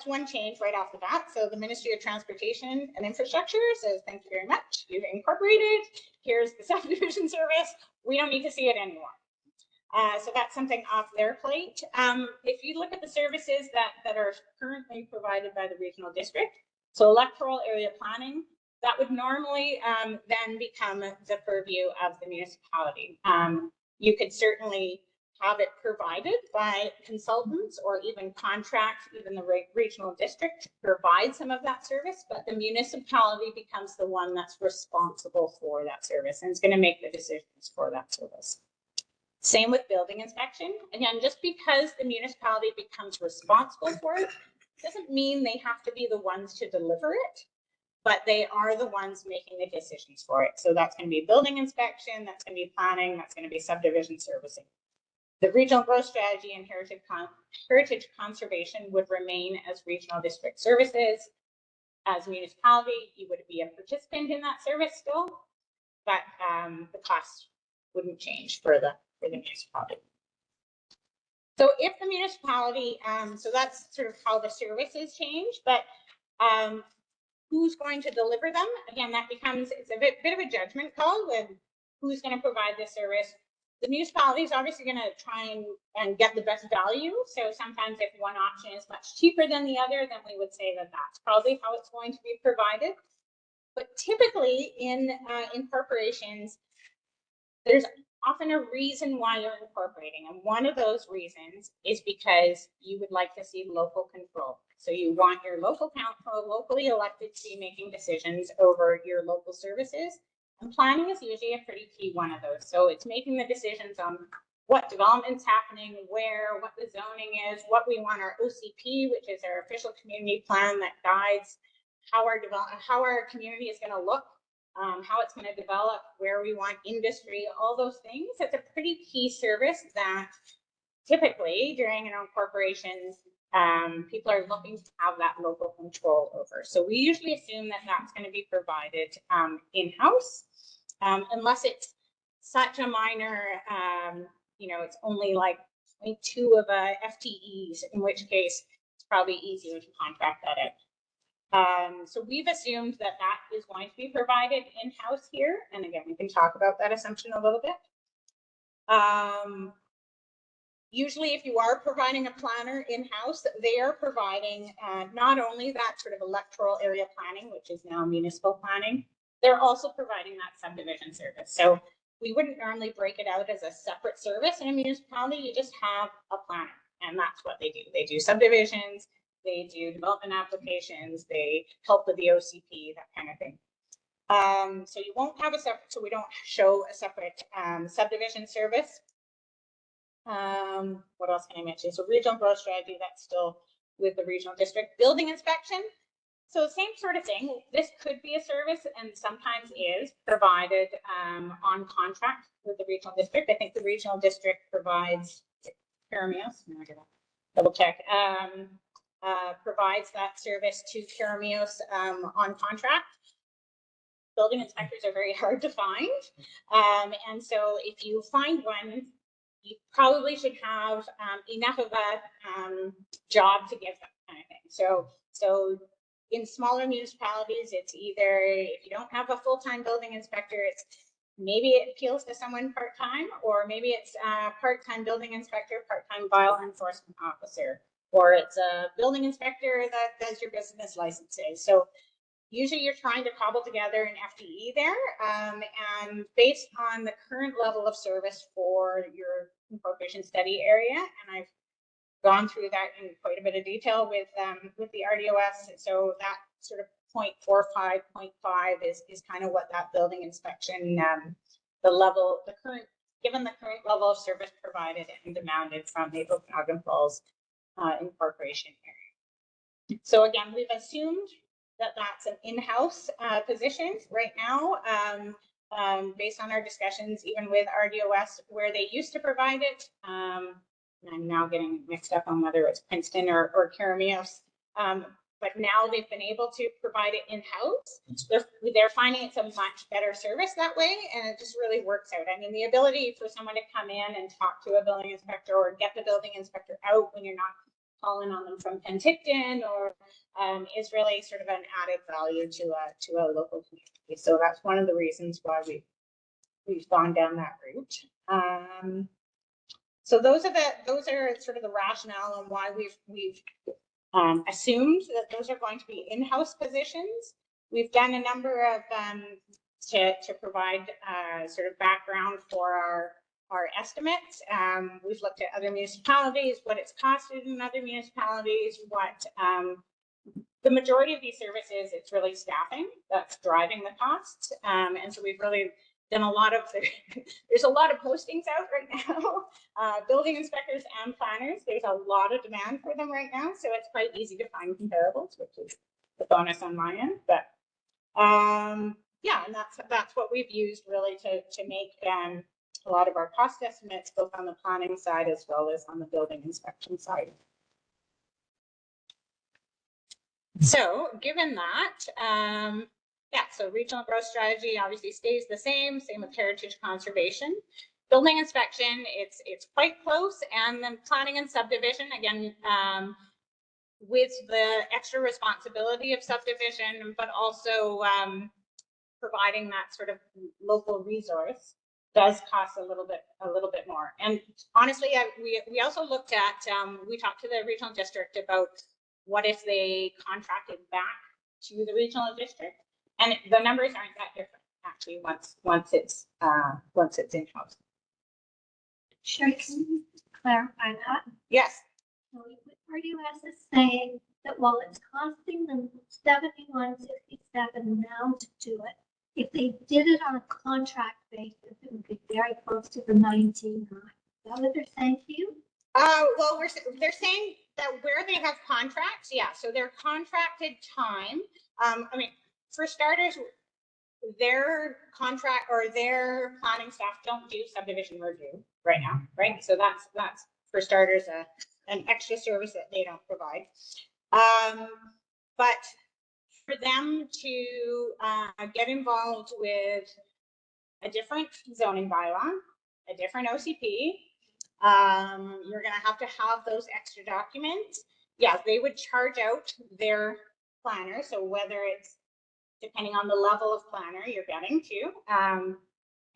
one change right off the bat. So the Ministry of Transportation and Infrastructure says, thank you very much, you've incorporated, here's the subdivision service, we don't need to see it anymore. So that's something off their plate. If you look at the services that are currently provided by the regional district, so electoral area planning, that would normally then become the purview of the municipality. You could certainly have it provided by consultants or even contract, even the regional district to provide some of that service, but the municipality becomes the one that's responsible for that service and is going to make the decisions for that service. Same with building inspection. Again, just because the municipality becomes responsible for it doesn't mean they have to be the ones to deliver it, but they are the ones making the decisions for it. So that's going to be building inspection, that's going to be planning, that's going to be subdivision servicing. The regional growth strategy and heritage conservation would remain as regional district services. As a municipality, you would be a participant in that service still, but the cost wouldn't change for the municipality. So if the municipality, so that's sort of how the services change, but who's going to deliver them? Again, that becomes, it's a bit of a judgment call with who's going to provide the service. The municipality is obviously going to try and get the best value. So sometimes if one option is much cheaper than the other, then we would say that that's probably how it's going to be provided. But typically in corporations, there's often a reason why you're incorporating. And one of those reasons is because you would like to see local control. So you want your local council, locally elected, to be making decisions over your local services. And planning is usually a pretty key one of those. So it's making the decisions on what development's happening, where, what the zoning is, what we want our OCP, which is our official community plan that guides how our community is going to look, how it's going to develop, where we want industry, all those things. It's a pretty key service that typically during an incorporation, people are looking to have that local control over. So we usually assume that that's going to be provided in-house, unless it's such a minor, it's only like 0.2 of a FTEs, in which case it's probably easier to contract that out. So we've assumed that that is going to be provided in-house here. And again, we can talk about that assumption a little bit. Usually if you are providing a planner in-house, they are providing not only that sort of electoral area planning, which is now municipal planning, they're also providing that subdivision service. So we wouldn't normally break it out as a separate service in a municipality. You just have a planner, and that's what they do. They do subdivisions, they do development applications, they help with the OCP, that kind of thing. So you won't have a separate, so we don't show a separate subdivision service. What else can I mention? So regional growth strategy, that's still with the regional district. Building inspection. So same sort of thing. This could be a service and sometimes is provided on contract with the regional district. I think the regional district provides Caramios. No, I gotta double check. Provides that service to Caramios on contract. Building inspectors are very hard to find. And so if you find one, you probably should have enough of a job to give them, kind of thing. So in smaller municipalities, it's either, if you don't have a full-time building inspector, it's maybe it appeals to someone part-time, or maybe it's a part-time building inspector, part-time violence enforcement officer, or it's a building inspector that does your business licenses. So usually you're trying to cobble together an FTE there, and based on the current level of service for your incorporation study area, and I've gone through that in quite a bit of detail with the RDOS. So that sort of 0.45, 0.5 is kind of what that building inspection, given the current level of service provided and demanded from the Okanagan Falls incorporation area. So again, we've assumed that that's an in-house position right now, based on our discussions, even with RDOS, where they used to provide it. I'm now getting mixed up on whether it's Princeton or Caramios, but now they've been able to provide it in-house. They're finding it's a much better service that way, and it just really works out. I mean, the ability for someone to come in and talk to a building inspector or get the building inspector out when you're not calling on them from Penticton or is really sort of an added value to a local community. So that's one of the reasons why we've gone down that route. So those are sort of the rationale on why we've assumed that those are going to be in-house positions. We've done a number of to provide sort of background for our estimates. We've looked at other municipalities, what it's costed in other municipalities, what the majority of these services, it's really staffing that's driving the costs. And so we've really done a lot of, there's a lot of postings out right now, building inspectors and planners. There's a lot of demand for them right now. So it's quite easy to find comparables, which is the bonus on my end. But yeah, and that's what we've used really to make a lot of our cost estimates, both on the planning side as well as on the building inspection side. So given that, yeah, so regional growth strategy obviously stays the same with heritage conservation. Building inspection, it's quite close, and then planning and subdivision, again, with the extra responsibility of subdivision, but also providing that sort of local resource does cost a little bit more. And honestly, we also looked at, we talked to the regional district about what if they contracted back to the regional district, and the numbers aren't that different actually once it's in-house.
Sure, can you clarify that?
Yes.
So RDOS is saying that while it's costing them $71.67 now to do it, if they did it on a contract basis, it would be very close to the 19. Is that what they're saying to you?
Well, they're saying that where they have contracts, yeah, so their contracted time, I mean, for starters, their contract or their planning staff don't do subdivision review right now, right? So that's for starters, an extra service that they don't provide. But for them to get involved with a different zoning bylaw, a different OCP, you're gonna have to have those extra documents. Yeah, they would charge out their planner. So whether it's, depending on the level of planner you're getting to,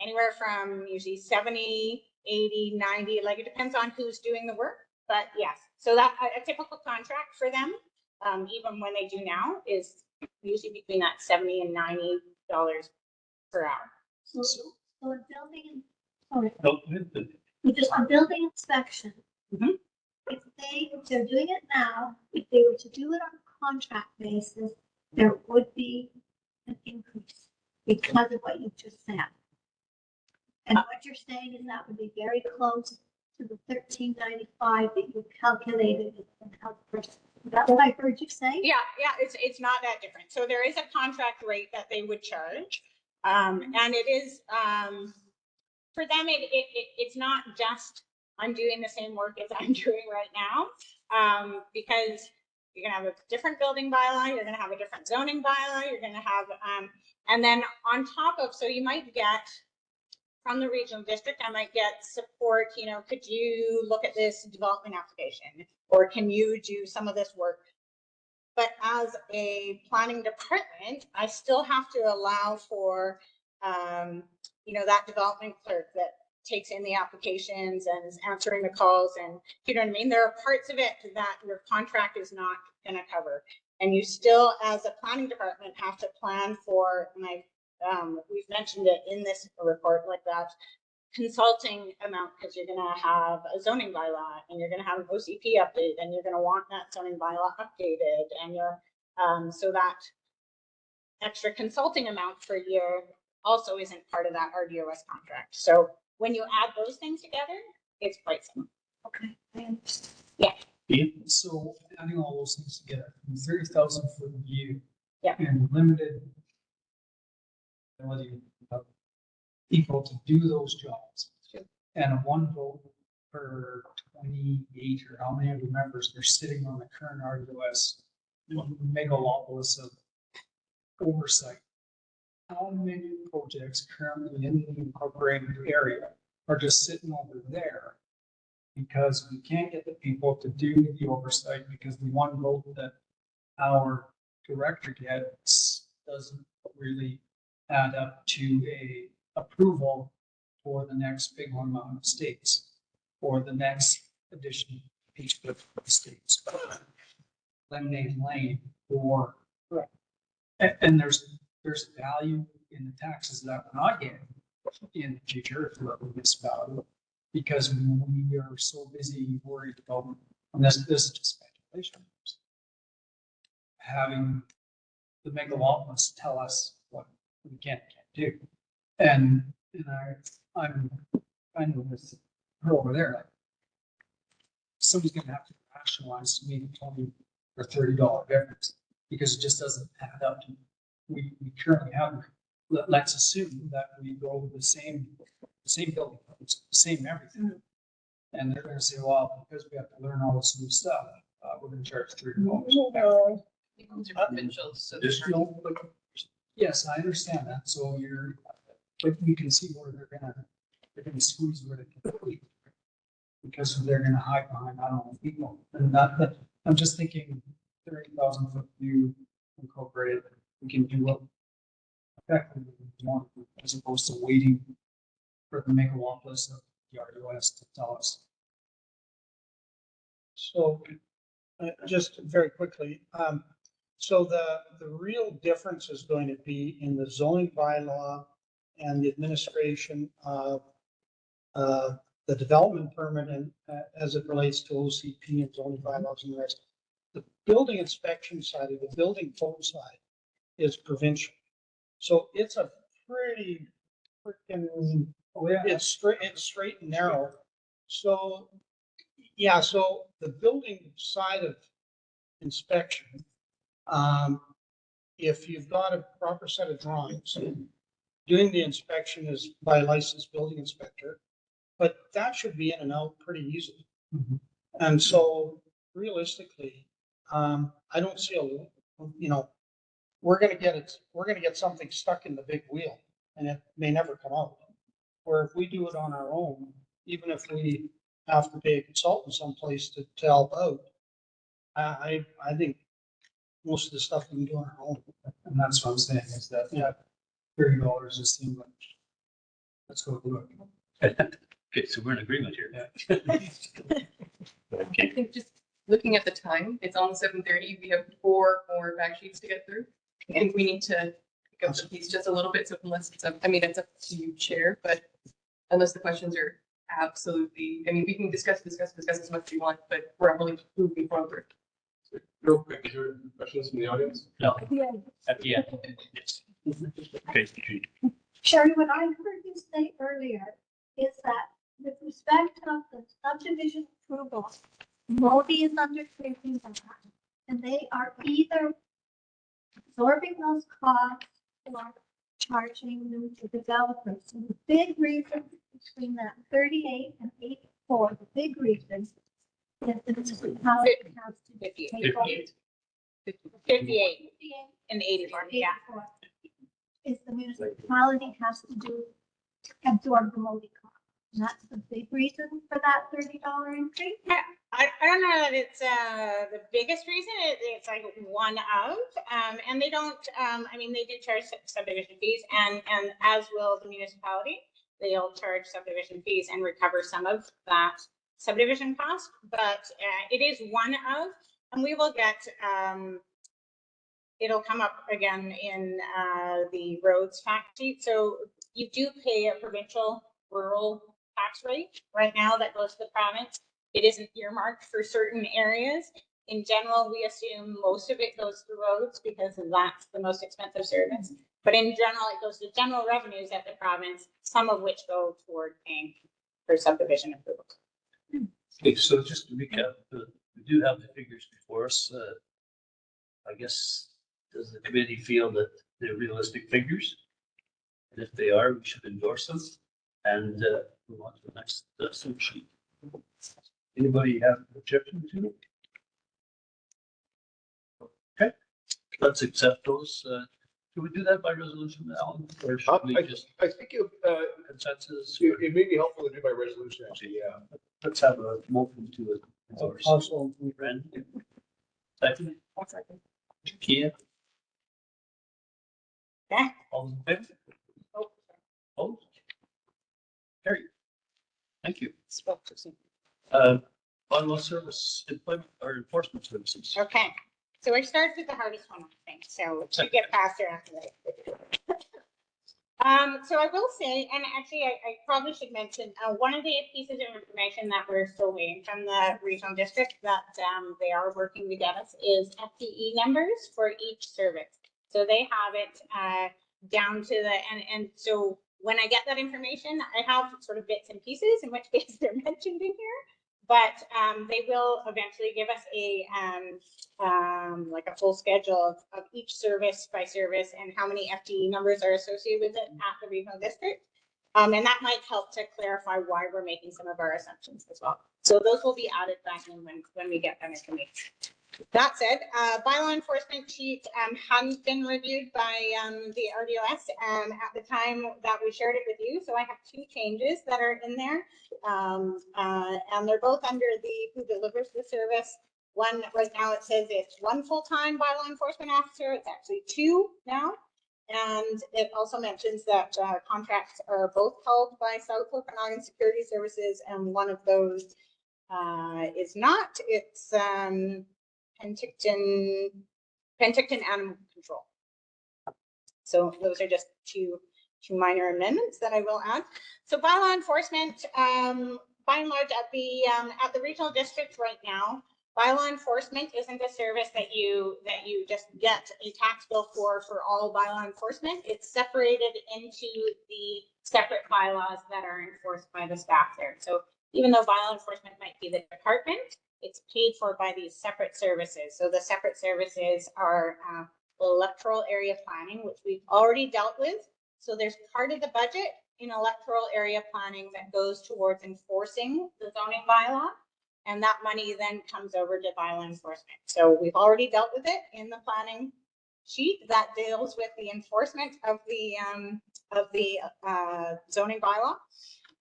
anywhere from usually 70, 80, 90, like it depends on who's doing the work. But yes, so that a typical contract for them, even when they do now, is usually between that $70 and $90 per hour.
So a building, sorry,
No,
just a building inspection.
Mhm.
If they're doing it now, if they were to do it on a contract basis, there would be an increase because of what you just said. And what you're saying is that would be very close to the $13.95 that you calculated in health person. Is that what I heard you say?
Yeah, it's not that different. So there is a contract rate that they would charge. And it is, for them, it's not just, I'm doing the same work as I'm doing right now, because you're gonna have a different building bylaw, you're gonna have a different zoning bylaw, you're gonna have, and then on top of, so you might get, from the regional district, I might get support, you know, could you look at this development application? Or can you do some of this work? But as a planning department, I still have to allow for, you know, that development clerk that takes in the applications and is answering the calls, and you know what I mean? There are parts of it that your contract is not going to cover. And you still, as a planning department, have to plan for, and we've mentioned it in this report, like that consulting amount, because you're going to have a zoning bylaw and you're going to have an OCP update and you're going to want that zoning bylaw updated, and you're so that extra consulting amount per year also isn't part of that RDOS contract. So when you add those things together, it's pricing.
Okay, I understand.
So adding all those things together, 30,000 foot view.
Yeah.
And limited ability of people to do those jobs.
Sure.
And a one vote per 28 or how many of the members are sitting on the current RDOS megalopolis of oversight. How many projects currently in the incorporated area are just sitting over there because we can't get the people to do the oversight because the one vote that our director gets doesn't really add up to a approval for the next big one amount of states or the next addition of each of the states. Lemonade Lane or, and there's value in the taxes that we're not getting in the future if we're a municipality, because we are so busy worried about, and this is just speculation, having the megalopolis tell us what we can and can't do. And I'm kind of with her over there, like, somebody's gonna have to rationalize to me the $20 or $30 difference, because it just doesn't add up to, we currently have, let's assume that we go with the same building, it's the same everything. And they're gonna say, well, because we have to learn all this new stuff, we're gonna charge $30. Yes, I understand that. So but you can see where they're gonna squeeze where they can complete. Because they're gonna hide behind, I don't know, people. And that, I'm just thinking 30,000 foot view incorporated, we can do what effectively we want, as opposed to waiting for the megalopolis of the RDOS to tell us.
So just very quickly, so the real difference is going to be in the zoning bylaw and the administration of the development permit, and as it relates to OCP and zoning bylaws and the rest. The building inspection side of the building code side is provincial. So it's a pretty freaking,
Oh, yeah.
it's straight and narrow. So, yeah, so the building side of inspection, if you've got a proper set of drawings, doing the inspection is by a licensed building inspector, but that should be in and out pretty easily.
Mhm.
And so realistically, I don't see we're gonna get something stuck in the big wheel and it may never come out. Or if we do it on our own, even if we have to pay a consultant someplace to help out, I think most of the stuff we can do on our own.
And that's what I'm saying is that, yeah, $30 just seems like, let's go do it.
Okay, so we're in agreement here.
Yeah.
I
Okay,
think just looking at the time, it's almost 7:30. We have 4 more fact sheets to get through. I think we need to pick up the piece just a little bit. So unless it's up, I mean, it's up to you, Chair, but unless the questions are absolutely, I mean, we can discuss as much as you want, but we're only moving forward.
Real quick, is there questions from the audience?
no,
Yeah.
at the end, yes. Okay, Judy.
Sherry, what I heard you say earlier is that with respect of the subdivision approval, Modi is undertaking that, and they are either absorbing those costs or charging them to developers. And the big reason between that 38 and 84, the big reason is the municipality has to take over.
58 and 84, yeah.
84 is the municipality has to absorb the Modi cost. And that's the big reason for that $30 increase.
I don't know that it's the biggest reason. It's like one of, and they don't. I mean, they do charge subdivision fees, and as will the municipality. They'll charge subdivision fees and recover some of that subdivision cost. But it is one of, and we will get. It'll come up again in the roads fact sheet. So you do pay a provincial rural tax rate right now that goes to the province. It isn't earmarked for certain areas. In general, we assume most of it goes to roads because that's the most expensive service. But in general, it goes to general revenues at the province, some of which go toward paying for subdivision approval.
Okay, so just to recap, we do have the figures before us. I guess, does the committee feel that they're realistic figures? And if they are, we should endorse them and move on to the next sub sheet. Anybody have an objection to it? Okay, let's accept those. Should we do that by resolution, Alan? Or should we just
I think
consensus?
it may be helpful to do by resolution, actually, yeah.
Let's have a motion to it.
Also,
Brandon? Second? Kia?
Yeah.
All in favor? Opposed? Carry. Thank you. Bylaw service employment or enforcement services.
Okay, so I started with the hardest one, I think, so to get faster after that. So I will say, and actually I probably should mention, one of the pieces of information that we're still waiting from the regional district that they are working to get us is FTE numbers for each service. So they have it down to the, and so when I get that information, I have sort of bits and pieces in which case they're mentioned in here. But they will eventually give us a like a full schedule of each service by service and how many FTE numbers are associated with it at the regional district. And that might help to clarify why we're making some of our assumptions as well. So those will be added back in when we get that information. That said, bylaw enforcement sheet hadn't been reviewed by the RDOS at the time that we shared it with you. So I have 2 changes that are in there. And they're both under the who delivers the service. One right now it says it's 1 full-time bylaw enforcement officer. It's actually 2 now. And it also mentions that contracts are both held by South Okanagan Security Services, and one of those is not. It's Penticton Animal Control. So those are just two minor amendments that I will add. So bylaw enforcement, by and large at the regional district right now, bylaw enforcement isn't a service that you just get a tax bill for all bylaw enforcement. It's separated into the separate bylaws that are enforced by the staff there. So even though bylaw enforcement might be the department, it's paid for by these separate services. So the separate services are electoral area planning, which we've already dealt with. So there's part of the budget in electoral area planning that goes towards enforcing the zoning bylaw. And that money then comes over to bylaw enforcement. So we've already dealt with it in the planning sheet that deals with the enforcement of the zoning bylaw.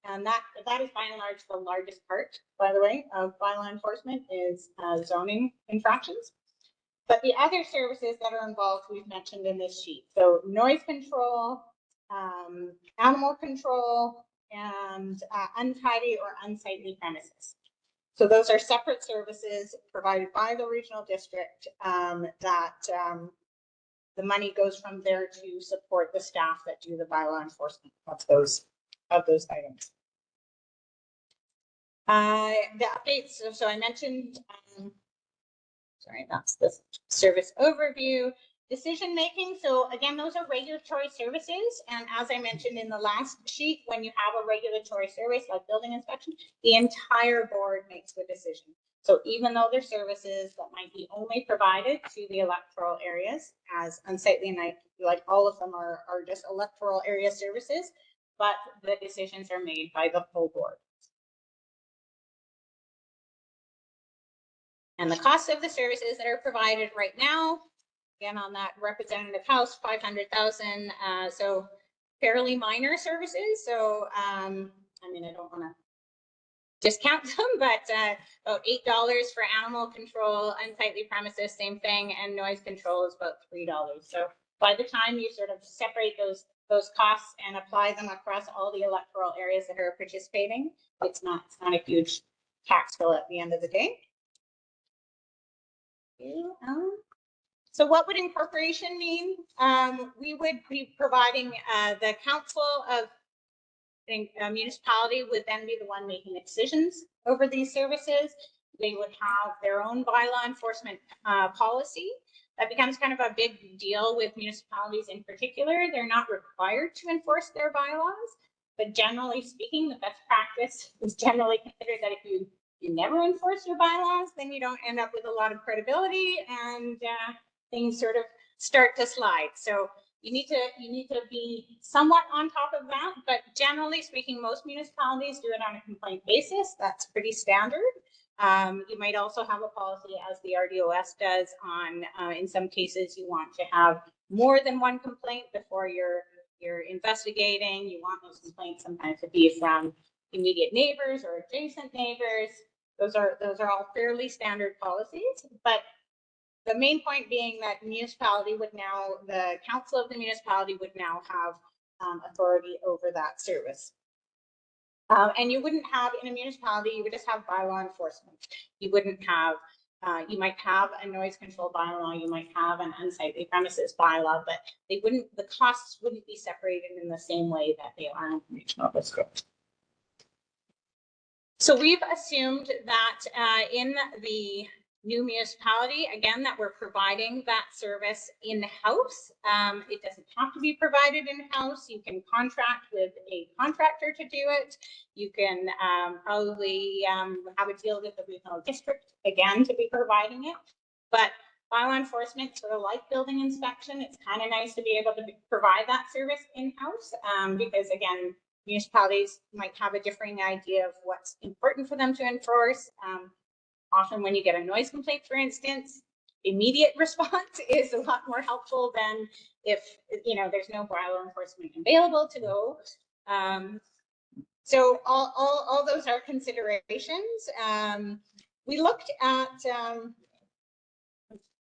And that is by and large the largest part, by the way, of bylaw enforcement is zoning infractions. But the other services that are involved, we've mentioned in this sheet. So noise control, animal control, and untidy or unsightly premises. So those are separate services provided by the regional district that the money goes from there to support the staff that do the bylaw enforcement of those items. The updates, so I mentioned, sorry, that's the service overview. Decision making, so again, those are regulatory services. And as I mentioned in the last sheet, when you have a regulatory service like building inspection, the entire board makes the decision. So even though they're services that might be only provided to the electoral areas as unsightly, and like all of them are just electoral area services, but the decisions are made by the full board. And the cost of the services that are provided right now, again, on that representative house, 500,000. So fairly minor services. So, I mean, I don't want to discount them, but about $8 for animal control, unsightly premises, same thing, and noise control is about $3. So by the time you sort of separate those costs and apply them across all the electoral areas that are participating, it's not a huge tax bill at the end of the day. So what would incorporation mean? We would be providing the council of a municipality would then be the one making the decisions over these services. They would have their own bylaw enforcement policy. That becomes kind of a big deal with municipalities in particular. They're not required to enforce their bylaws, but generally speaking, the best practice is generally considered that if you never enforce your bylaws, then you don't end up with a lot of credibility and things sort of start to slide. So you need to be somewhat on top of that, but generally speaking, most municipalities do it on a complaint basis. That's pretty standard. You might also have a policy, as the RDOS does, on in some cases you want to have more than one complaint before you're investigating. You want those complaints sometimes to be from immediate neighbors or adjacent neighbors. Those are all fairly standard policies, but the main point being that municipality would now, the council of the municipality would now have authority over that service. And you wouldn't have, in a municipality, you would just have bylaw enforcement. You wouldn't have, you might have a noise control bylaw, you might have an unsightly premises bylaw, but they wouldn't, the costs wouldn't be separated in the same way that they are in regional district. So we've assumed that in the new municipality, again, that we're providing that service in-house. It doesn't have to be provided in-house. You can contract with a contractor to do it. You can probably have a deal with the regional district, again, to be providing it. But bylaw enforcement, sort of like building inspection, it's kind of nice to be able to provide that service in-house because, again, municipalities might have a differing idea of what's important for them to enforce. Often when you get a noise complaint, for instance, immediate response is a lot more helpful than if, there's no bylaw enforcement available to go. So all those are considerations. We looked at,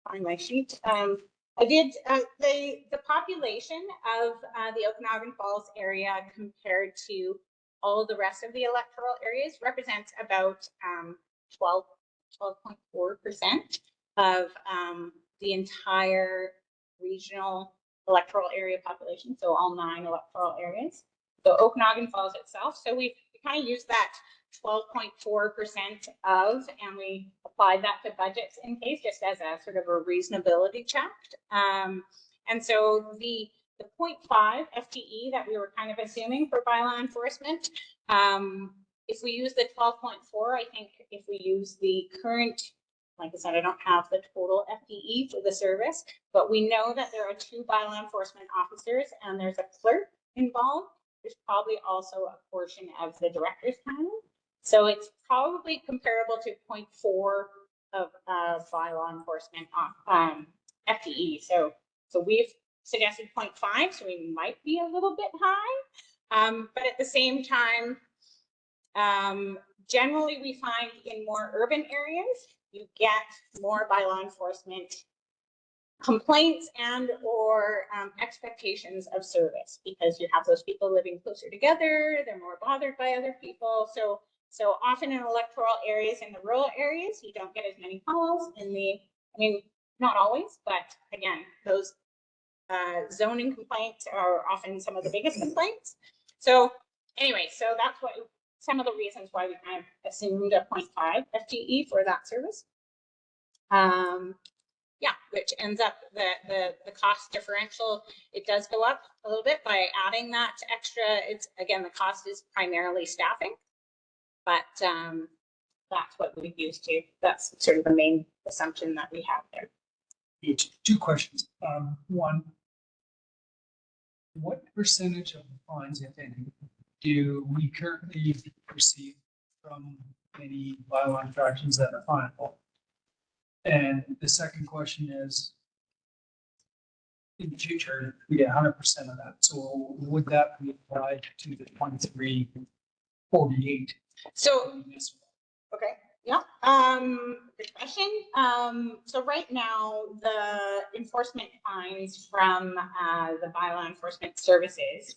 find my sheet. I did the population of the Okanagan Falls area compared to all the rest of the electoral areas represents about 12.4% of the entire regional electoral area population, so all 9 electoral areas. So Okanagan Falls itself. So we kind of use that 12.4% of, and we applied that to budgets in case, just as a sort of a reasonability check. And so the 0.5 FTE that we were kind of assuming for bylaw enforcement, if we use the 12.4, I think if we use the current, like I said, I don't have the total FTE for the service, but we know that there are 2 bylaw enforcement officers and there's a clerk involved. There's probably also a portion of the director's time. So it's probably comparable to 0.4 of bylaw enforcement FTE. So we've suggested 0.5, so we might be a little bit high. But at the same time, generally we find in more urban areas, you get more bylaw enforcement complaints and or expectations of service, because you have those people living closer together, they're more bothered by other people. So often in electoral areas, in the rural areas, you don't get as many calls. In the, I mean, not always, but again, those zoning complaints are often some of the biggest complaints. So anyway, so that's what some of the reasons why we kind of assumed a 0.5 FTE for that service. Yeah, which ends up the cost differential, it does go up a little bit by adding that extra. It's, again, the cost is primarily staffing, but that's what we've used to. That's sort of the main assumption that we have there.
2 questions. One, what percentage of the fines, if any, do we currently receive from any bylaw infractions that are finable? And the second question is, in the future, we get 100% of that. So would that be applied to the 2348?
So, okay, yeah, good question. So right now, the enforcement fines from the bylaw enforcement services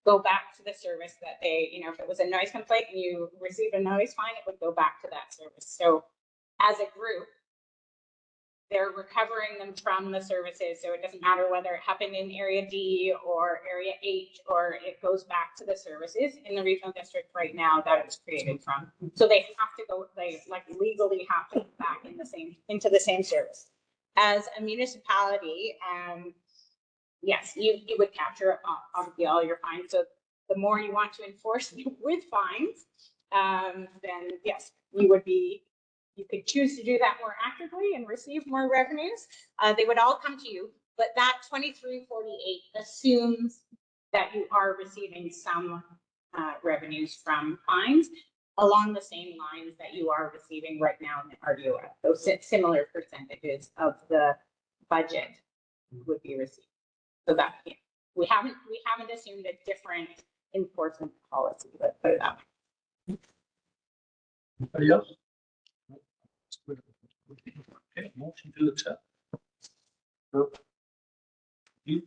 go back to the service that they, you know, if it was a noise complaint and you received a noise fine, it would go back to that service. So as a group, they're recovering them from the services. So it doesn't matter whether it happened in area D or area H, or it goes back to the services in the regional district right now that it's created from. So they have to go, they like legally have to go back in the same, into the same service. As a municipality, yes, you would capture obviously all your fines. So the more you want to enforce with fines, then yes, you would be, you could choose to do that more actively and receive more revenues. They would all come to you, but that 2348 assumes that you are receiving some revenues from fines along the same lines that you are receiving right now in the RDOS. Those similar percentages of the budget would be received. So that, yeah, we haven't assumed a different enforcement policy, let's put it that way.
Anybody else? Okay, motion to accept. You.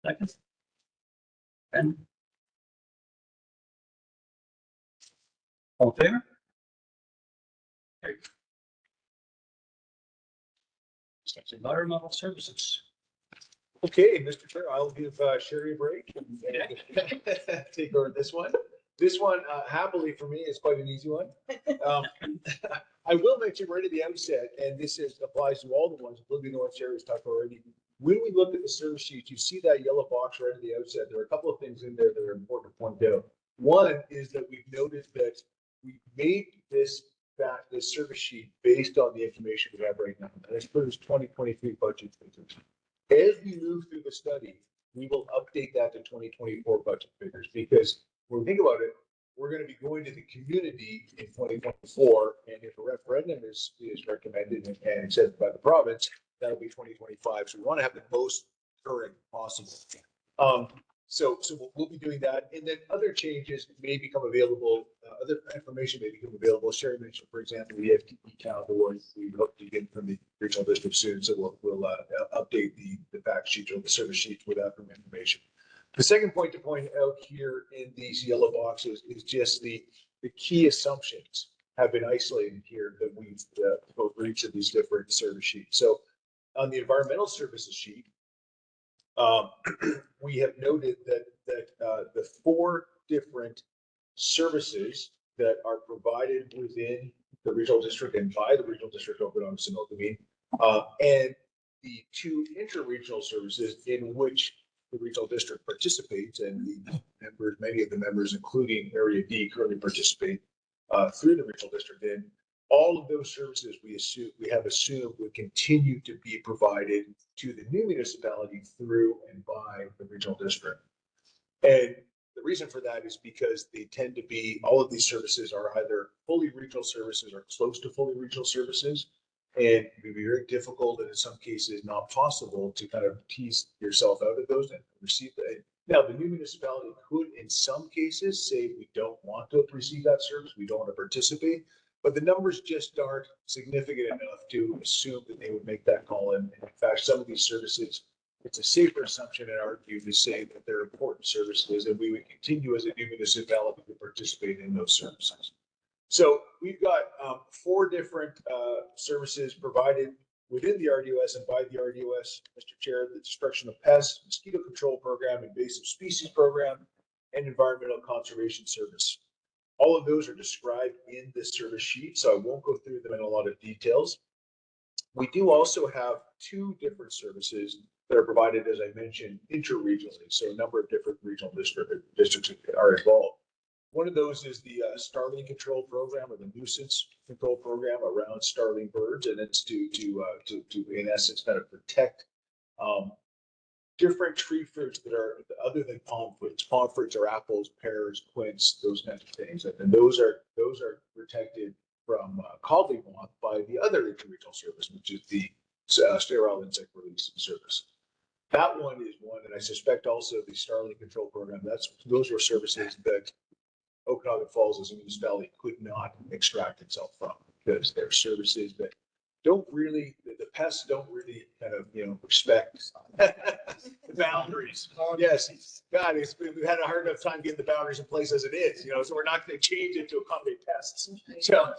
Second. And. All in favor? Okay. That's environmental services.
Okay, Mr. Chair, I'll give Sherry a break and take over this one. This one, happily for me, is quite an easy one. I will mention right at the outset, and this applies to all the ones, including the ones Sherry's talked already. When we look at the service sheet, you see that yellow box right at the outset. There are a couple of things in there that are important to point out. One is that we've noted that we made this service sheet based on the information we have right now. And it's for this 2023 budget figures. As we move through the study, we will update that to 2024 budget figures, because when we think about it, we're going to be going to the community in 2024, and if a referendum is recommended and accepted by the province, that'll be 2025. So we want to have the most current possible. So we'll be doing that, and then other changes may become available. Other information may become available. Sherry mentioned, for example, the FTE count awards we hope to get from the regional district soon. So we'll update the fact sheet or the service sheet with that information. The second point to point out here in these yellow boxes is just the key assumptions have been isolated here that we've put for each of these different service sheets. So on the environmental services sheet, we have noted that the 4 different services that are provided within the regional district and by the regional district of Okanagan and Okanagan, and the two interregional services in which the regional district participates, and the members, many of the members, including Area D, currently participate through the regional district. And all of those services we have assumed would continue to be provided to the new municipality through and by the regional district. And the reason for that is because they tend to be, all of these services are either fully regional services or close to fully regional services. And it would be very difficult, and in some cases not possible, to kind of tease yourself out of those and receive that. Now, the new municipality could, in some cases, say we don't want to receive that service, we don't want to participate, but the numbers just aren't significant enough to assume that they would make that call. And in fact, some of these services, it's a safer assumption in our view to say that they're important services, and we would continue as a new municipality to participate in those services. So we've got 4 different services provided within the RDOS and by the RDOS, Mr. Chair: the destruction of pests, mosquito control program, invasive species program, and environmental conservation service. All of those are described in this service sheet, so I won't go through them in a lot of details. We do also have 2 different services that are provided, as I mentioned, interregionally. So a number of different regional districts are involved. One of those is the starling control program, or the nuisance control program around starling birds, and it's to in essence kind of protect different tree fruits that are other than palm fruits. Palm fruits are apples, pears, quince, those kinds of things, and those are protected from codling moth by the other interregional service, which is the sterile insect release service. That one is one, and I suspect also the starling control program. Those are services that Okanagan Falls as a municipality could not extract itself from, because they're services that don't really, the pests don't really kind of, respect the boundaries. Yes, God, we've had a hard enough time getting the boundaries in place as it is, so we're not going to change it to accommodate pests. So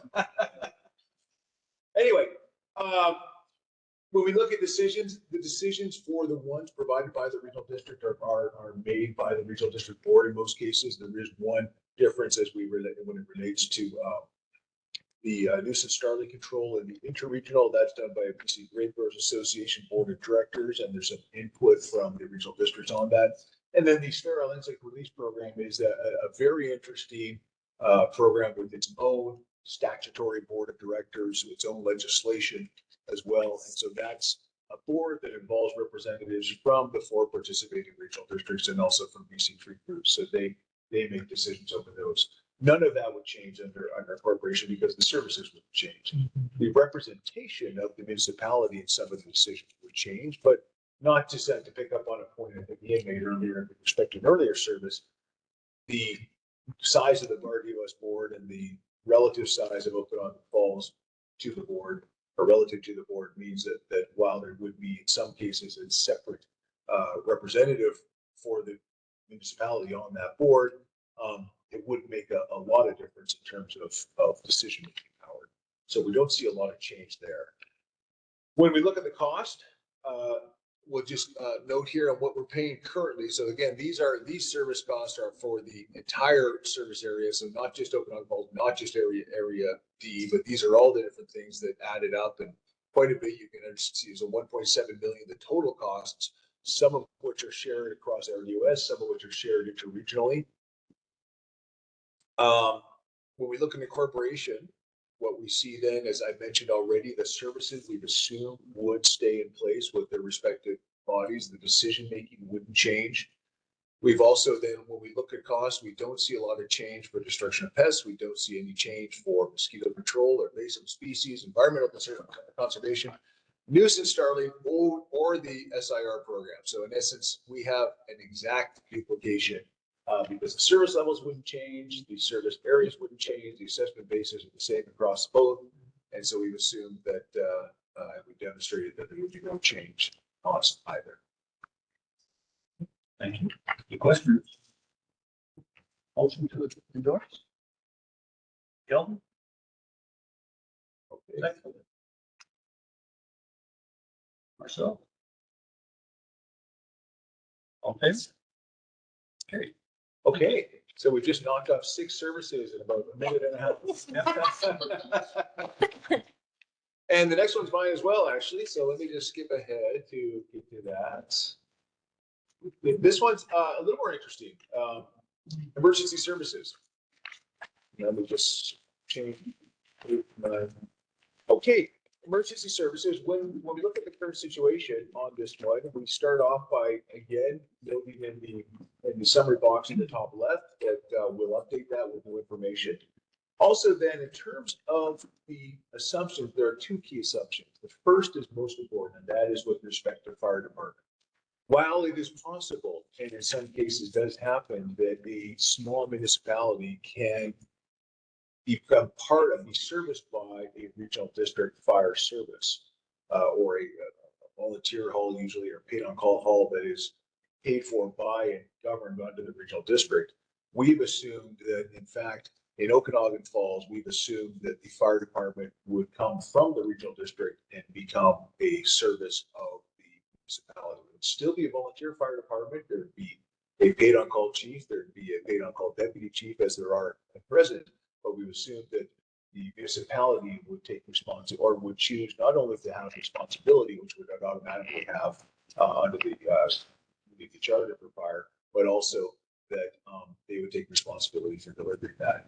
anyway, when we look at decisions, the decisions for the ones provided by the regional district are made by the regional district board. In most cases, there is one difference when it relates to the nuisance starling control and the interregional. That's done by a BC Grain Growers Association Board of Directors, and there's some input from the regional districts on that. And then the sterile insect release program is a very interesting program with its own statutory board of directors, its own legislation as well. And so that's a board that involves representatives from the 4 participating regional districts and also from BC Tree Groups. So they make decisions over those. None of that would change under corporation because the services would change. The representation of the municipality in some of the decisions would change, but not just to pick up on a point I think Ian made earlier with respect to an earlier service. The size of the RDOS board and the relative size of Okanagan Falls to the board, or relative to the board, means that while there would be in some cases a separate representative for the municipality on that board, it wouldn't make a lot of difference in terms of decision-making power. So we don't see a lot of change there. When we look at the cost, we'll just note here on what we're paying currently. So again, these service costs are for the entire service area. So not just Okanagan Falls, not just area D, but these are all the different things that added up, and quite a bit. You can see is a 1.7 million, the total costs, some of which are shared across RDOS, some of which are shared interregionally. When we look at incorporation, what we see then, as I mentioned already, the services we've assumed would stay in place with their respective bodies. The decision-making wouldn't change. We've also then, when we look at costs, we don't see a lot of change for destruction of pests. We don't see any change for mosquito control or invasive species, environmental conservation, nuisance starling, or the SIR program. So in essence, we have an exact duplication because the service levels wouldn't change, the service areas wouldn't change, the assessment bases are the same across both. And so we've assumed that we demonstrated that there would be no change cost either.
Thank you. Any questions? Motion to endorse? Kelvin?
Okay.
Second. Marcel? All in favor? Okay.
Okay, So we just knocked off 6 services in about a minute and a half. And the next one's mine as well, actually. So let me just skip ahead to get to that. This one's a little more interesting. Emergency services. Let me just change. Okay, emergency services. When we look at the current situation on this one, we start off by again noting in the summary box in the top left that we'll update that with new information. Also, then, in terms of the assumptions, there are 2 key assumptions. The first is most important, and that is with respect to fire department. While it is possible, and in some cases does happen, that the small municipality can become part of, be serviced by a regional district fire service or a volunteer hall, usually, or paid on call hall that is paid for by and governed under the regional district, we've assumed that, in fact, in Okanagan Falls, we've assumed that the fire department would come from the regional district and become a service of the municipality. It would still be a volunteer fire department. There would be a paid on call chief. There would be a paid on call deputy chief, as there are at present. But we assumed that the municipality would take responsibility, or would choose not only to have responsibility, which would automatically have under the charter for fire, but also that they would take responsibility for delivering that.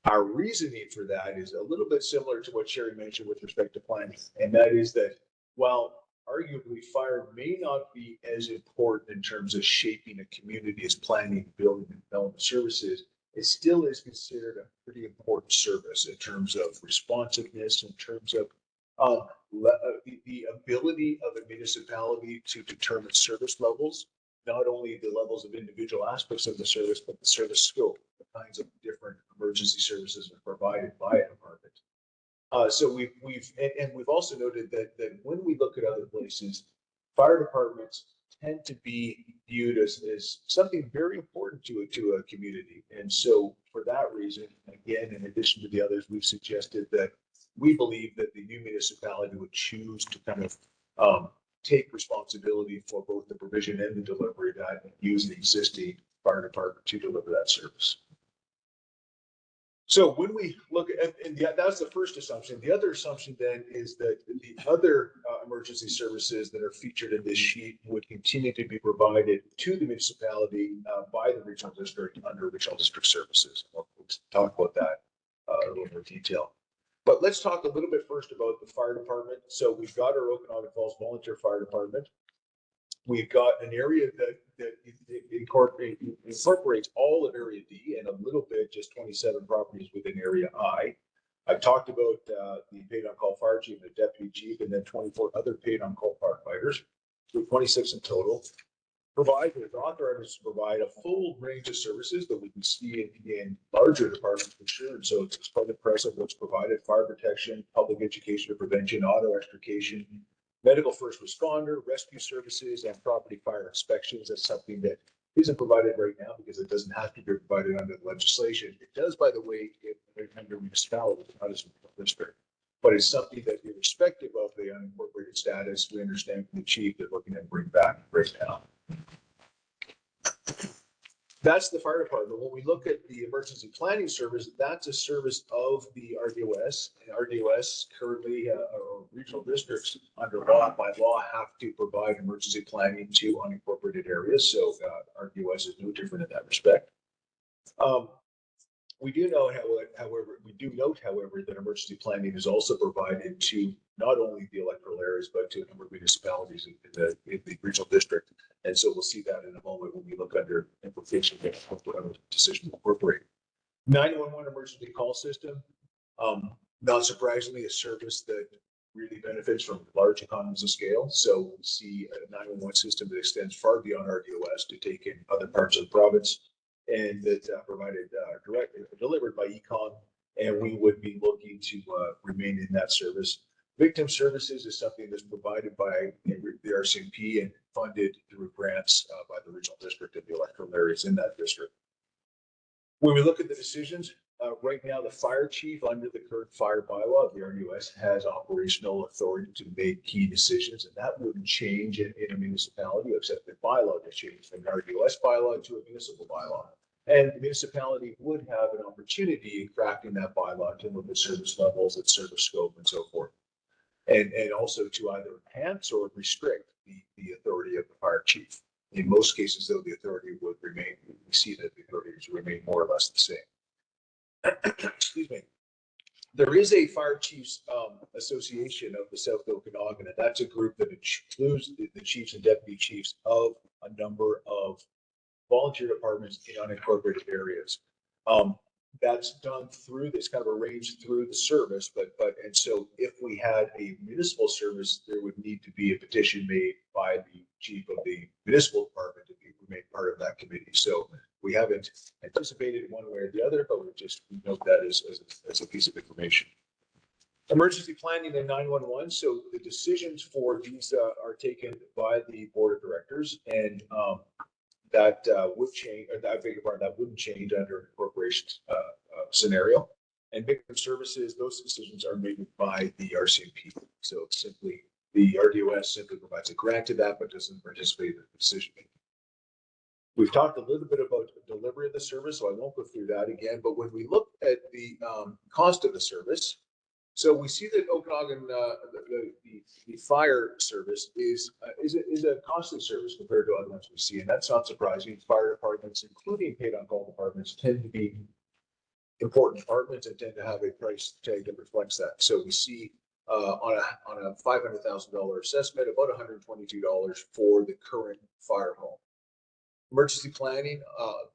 Our reasoning for that is a little bit similar to what Sherry mentioned with respect to planning, and that is that while arguably fire may not be as important in terms of shaping a community as planning, building, and development services, it still is considered a pretty important service in terms of responsiveness, in terms of the ability of a municipality to determine service levels, not only the levels of individual aspects of the service, but the service scope, the kinds of different emergency services are provided by a department. So we've also noted that when we look at other places, fire departments tend to be viewed as something very important to a community. And so for that reason, again, in addition to the others, we've suggested that we believe that the new municipality would choose to kind of take responsibility for both the provision and the delivery of that and use the existing fire department to deliver that service. So when we look at, and that's the first assumption. The other assumption then is that the other emergency services that are featured in this sheet would continue to be provided to the municipality by the regional district under regional district services. We'll talk about that in a little more detail. But let's talk a little bit first about the fire department. So we've got our Okanagan Falls Volunteer Fire Department. We've got an area that incorporates all of Area D and a little bit, just 27 properties within Area I. I've talked about the paid on call fire chief, the deputy chief, and then 24 other paid on call firefighters, so 26 in total. Is authorized to provide a full range of services that we can see in larger departments for sure. And so it's part of the press of what's provided: fire protection, public education or prevention, auto extrication, medical first responder, rescue services, and property fire inspections. That's something that isn't provided right now because it doesn't have to be provided under the legislation. It does, by the way, under municipality, not as a district. But it's something that, irrespective of the unincorporated status, we understand from the chief that we're going to bring back right now. That's the fire department. When we look at the emergency planning service, that's a service of the RDOS. And RDOS currently, or regional districts under law, by law, have to provide emergency planning to unincorporated areas. So RDOS is no different in that respect. We do know, however, that emergency planning is also provided to not only the electoral areas, but to a number of municipalities in the regional district. And so we'll see that in a moment when we look under implications of whatever decision to incorporate. 911 emergency call system, not surprisingly, a service that really benefits from large economies of scale. So we see a 911 system that extends far beyond RDOS to take in other parts of the province, and that's provided directly delivered by Econ, and we would be looking to remain in that service. Victim services is something that's provided by the RCMP and funded through grants by the regional district of the electoral areas in that district. When we look at the decisions, right now the fire chief under the current fire bylaw of the RDOS has operational authority to make key decisions, and that wouldn't change in a municipality, except the bylaw to change from an RDOS bylaw to a municipal bylaw. And the municipality would have an opportunity in crafting that bylaw to look at service levels and service scope and so forth. And also to either enhance or restrict the authority of the fire chief. In most cases, though, the authority would remain, we see that the authorities remain more or less the same. Excuse me. There is a fire chiefs association of the South Okanagan, and that's a group that includes the chiefs and deputy chiefs of a number of volunteer departments in unincorporated areas. That's done through this kind of arranged through the service, and so if we had a municipal service, there would need to be a petition made by the chief of the municipal department to remain part of that committee. So we haven't anticipated one way or the other, but we note that as a piece of information. Emergency planning and 911. So the decisions for these are taken by the board of directors, and that would change, or I beg your pardon, that wouldn't change under an incorporation scenario. And victim services, those decisions are made by the RCMP. So simply, the RDOS simply provides a grant to that, but doesn't participate in the decision making. We've talked a little bit about the delivery of the service, so I won't go through that again. But when we look at the cost of the service, so we see that Okanagan, the fire service is a costly service compared to other ones we see, and that's not surprising. Fire departments, including paid-on-call departments, tend to be important departments and tend to have a price tag that reflects that. So we see on a $500,000 assessment, about $122 for the current fire hall. Emergency planning,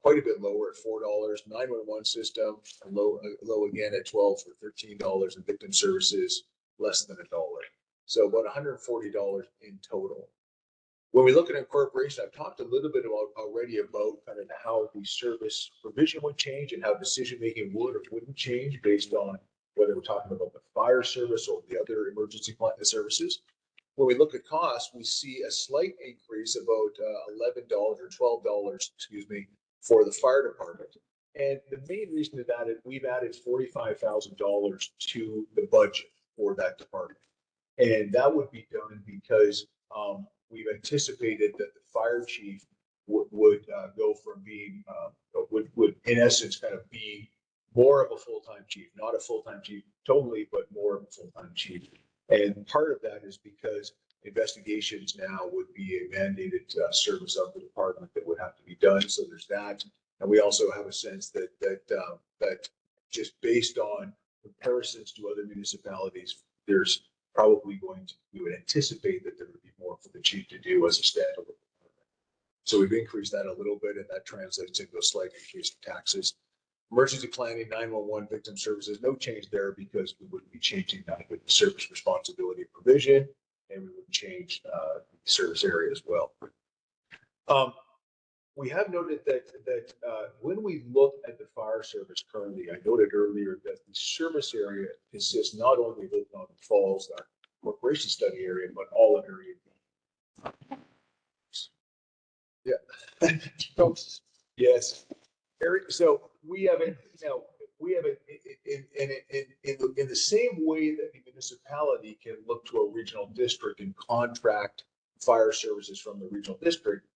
quite a bit lower at $4. 911 system, low again at $12 or $13, and victim services less than $1. So about $140 in total. When we look at incorporation, I've talked a little bit already about kind of how the service provision would change and how decision making would or wouldn't change based on whether we're talking about the fire service or the other emergency services. When we look at cost, we see a slight increase, about $11 or $12, excuse me, for the fire department. And the main reason is that we've added $45,000 to the budget for that department. And that would be done because we've anticipated that the fire chief would go from being, would in essence kind of be more of a full-time chief, not a full-time chief totally, but more of a full-time chief. And part of that is because investigations now would be a mandated service of the department that would have to be done. So there's that. And we also have a sense that just based on comparisons to other municipalities, there's probably we would anticipate that there would be more for the chief to do as a standalone. So we've increased that a little bit, and that translates into a slight increase in taxes. Emergency planning, 911 victim services, no change there because we wouldn't be changing that with the service responsibility provision, and we would change the service area as well. We have noted that when we look at the fire service currently, I noted earlier that the service area consists not only of Okanagan Falls, our Incorporation Study area, but all of Area D. Yeah. Yes. So we have it, in the same way that the municipality can look to a regional district and contract fire services from the regional district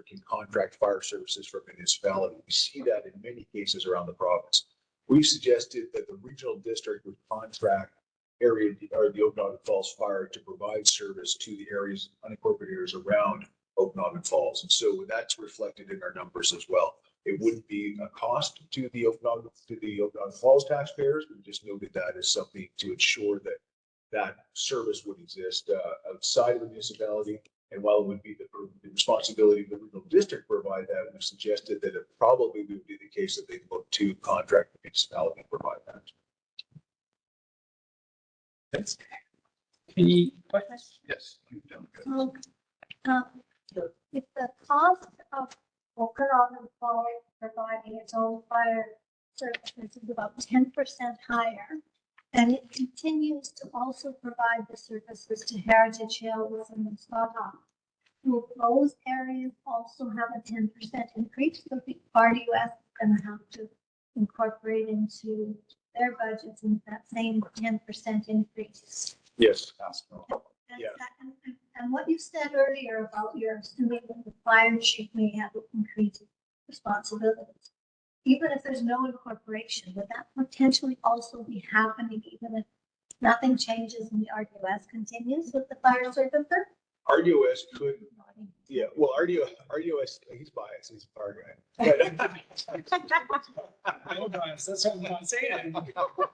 can contract fire services from a municipality. We see that in many cases around the province. We've suggested that the regional district would contract the Okanagan Falls Fire to provide service to the areas, unincorporated areas around Okanagan Falls. And so that's reflected in our numbers as well. It wouldn't be a cost to the Okanagan Falls taxpayers. We just noted that as something to ensure that that service would exist outside of the municipality. And while it would be the responsibility of the regional district to provide that, we suggested that it probably would be the case that they look to contract the municipality to provide that.
Thanks. Any questions? Yes.
If the cost of Okanagan Falls providing its own fire services is about 10% higher, and it continues to also provide the services to Heritage Hills and Scotland, will those areas also have a 10% increase? So the RDOS is going to have to incorporate into their budgets in that same 10% increase.
Yes.
Yeah. And what you said earlier about you're assuming that the fire chief may have increased responsibilities. Even if there's no incorporation, would that potentially also be happening even if nothing changes and the RDOS continues with the fire services?
RDOS could, yeah, well, RDOS, he's biased, he's a fire guy.
No bias, that's what I'm not saying.
I put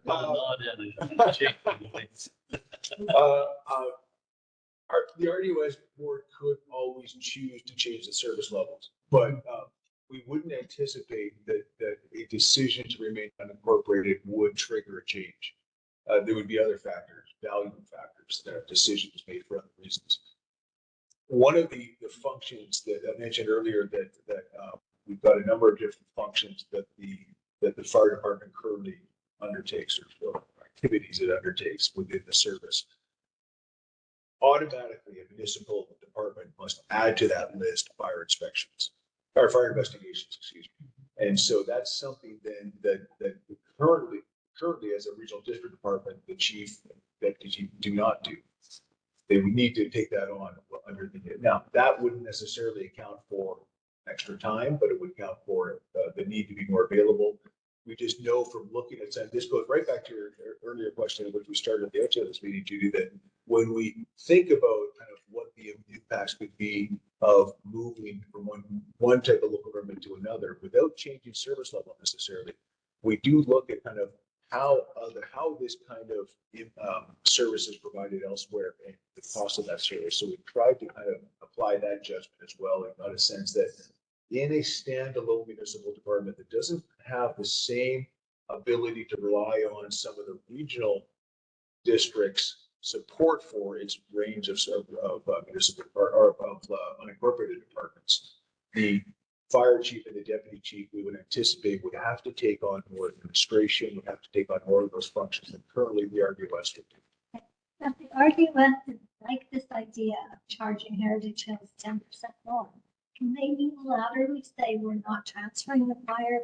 a nod in and shake things.
The RDOS board could always choose to change the service levels, but we wouldn't anticipate that a decision to remain unincorporated would trigger a change. There would be other factors, value factors, that decisions made for other reasons. One of the functions that I mentioned earlier that we've got a number of different functions that the fire department currently undertakes or activities it undertakes within the service. Automatically, a municipal department must add to that list fire inspections or fire investigations, excuse me. And so that's something then that currently as a regional district department, the chief and deputy chief do not do. They would need to take that on under the, now that wouldn't necessarily account for extra time, but it would account for the need to be more available. We just know from looking at some, this goes right back to your earlier question, which we started at the outset of this meeting, Judy, that when we think about kind of what the impacts could be of moving from one type of local government to another without changing service level necessarily, we do look at kind of how this kind of service is provided elsewhere and the cost of that service. So we tried to kind of apply that judgment as well, and got a sense that in a standalone municipal department that doesn't have the same ability to rely on some of the regional districts' support for its range of municipal or of unincorporated departments, the fire chief and the deputy chief, we would anticipate would have to take on more administration, would have to take on more of those functions than currently the RDOS would do.
If the RDOS like this idea of charging Heritage Hills 10% more, can they unilaterally say we're not transferring the fire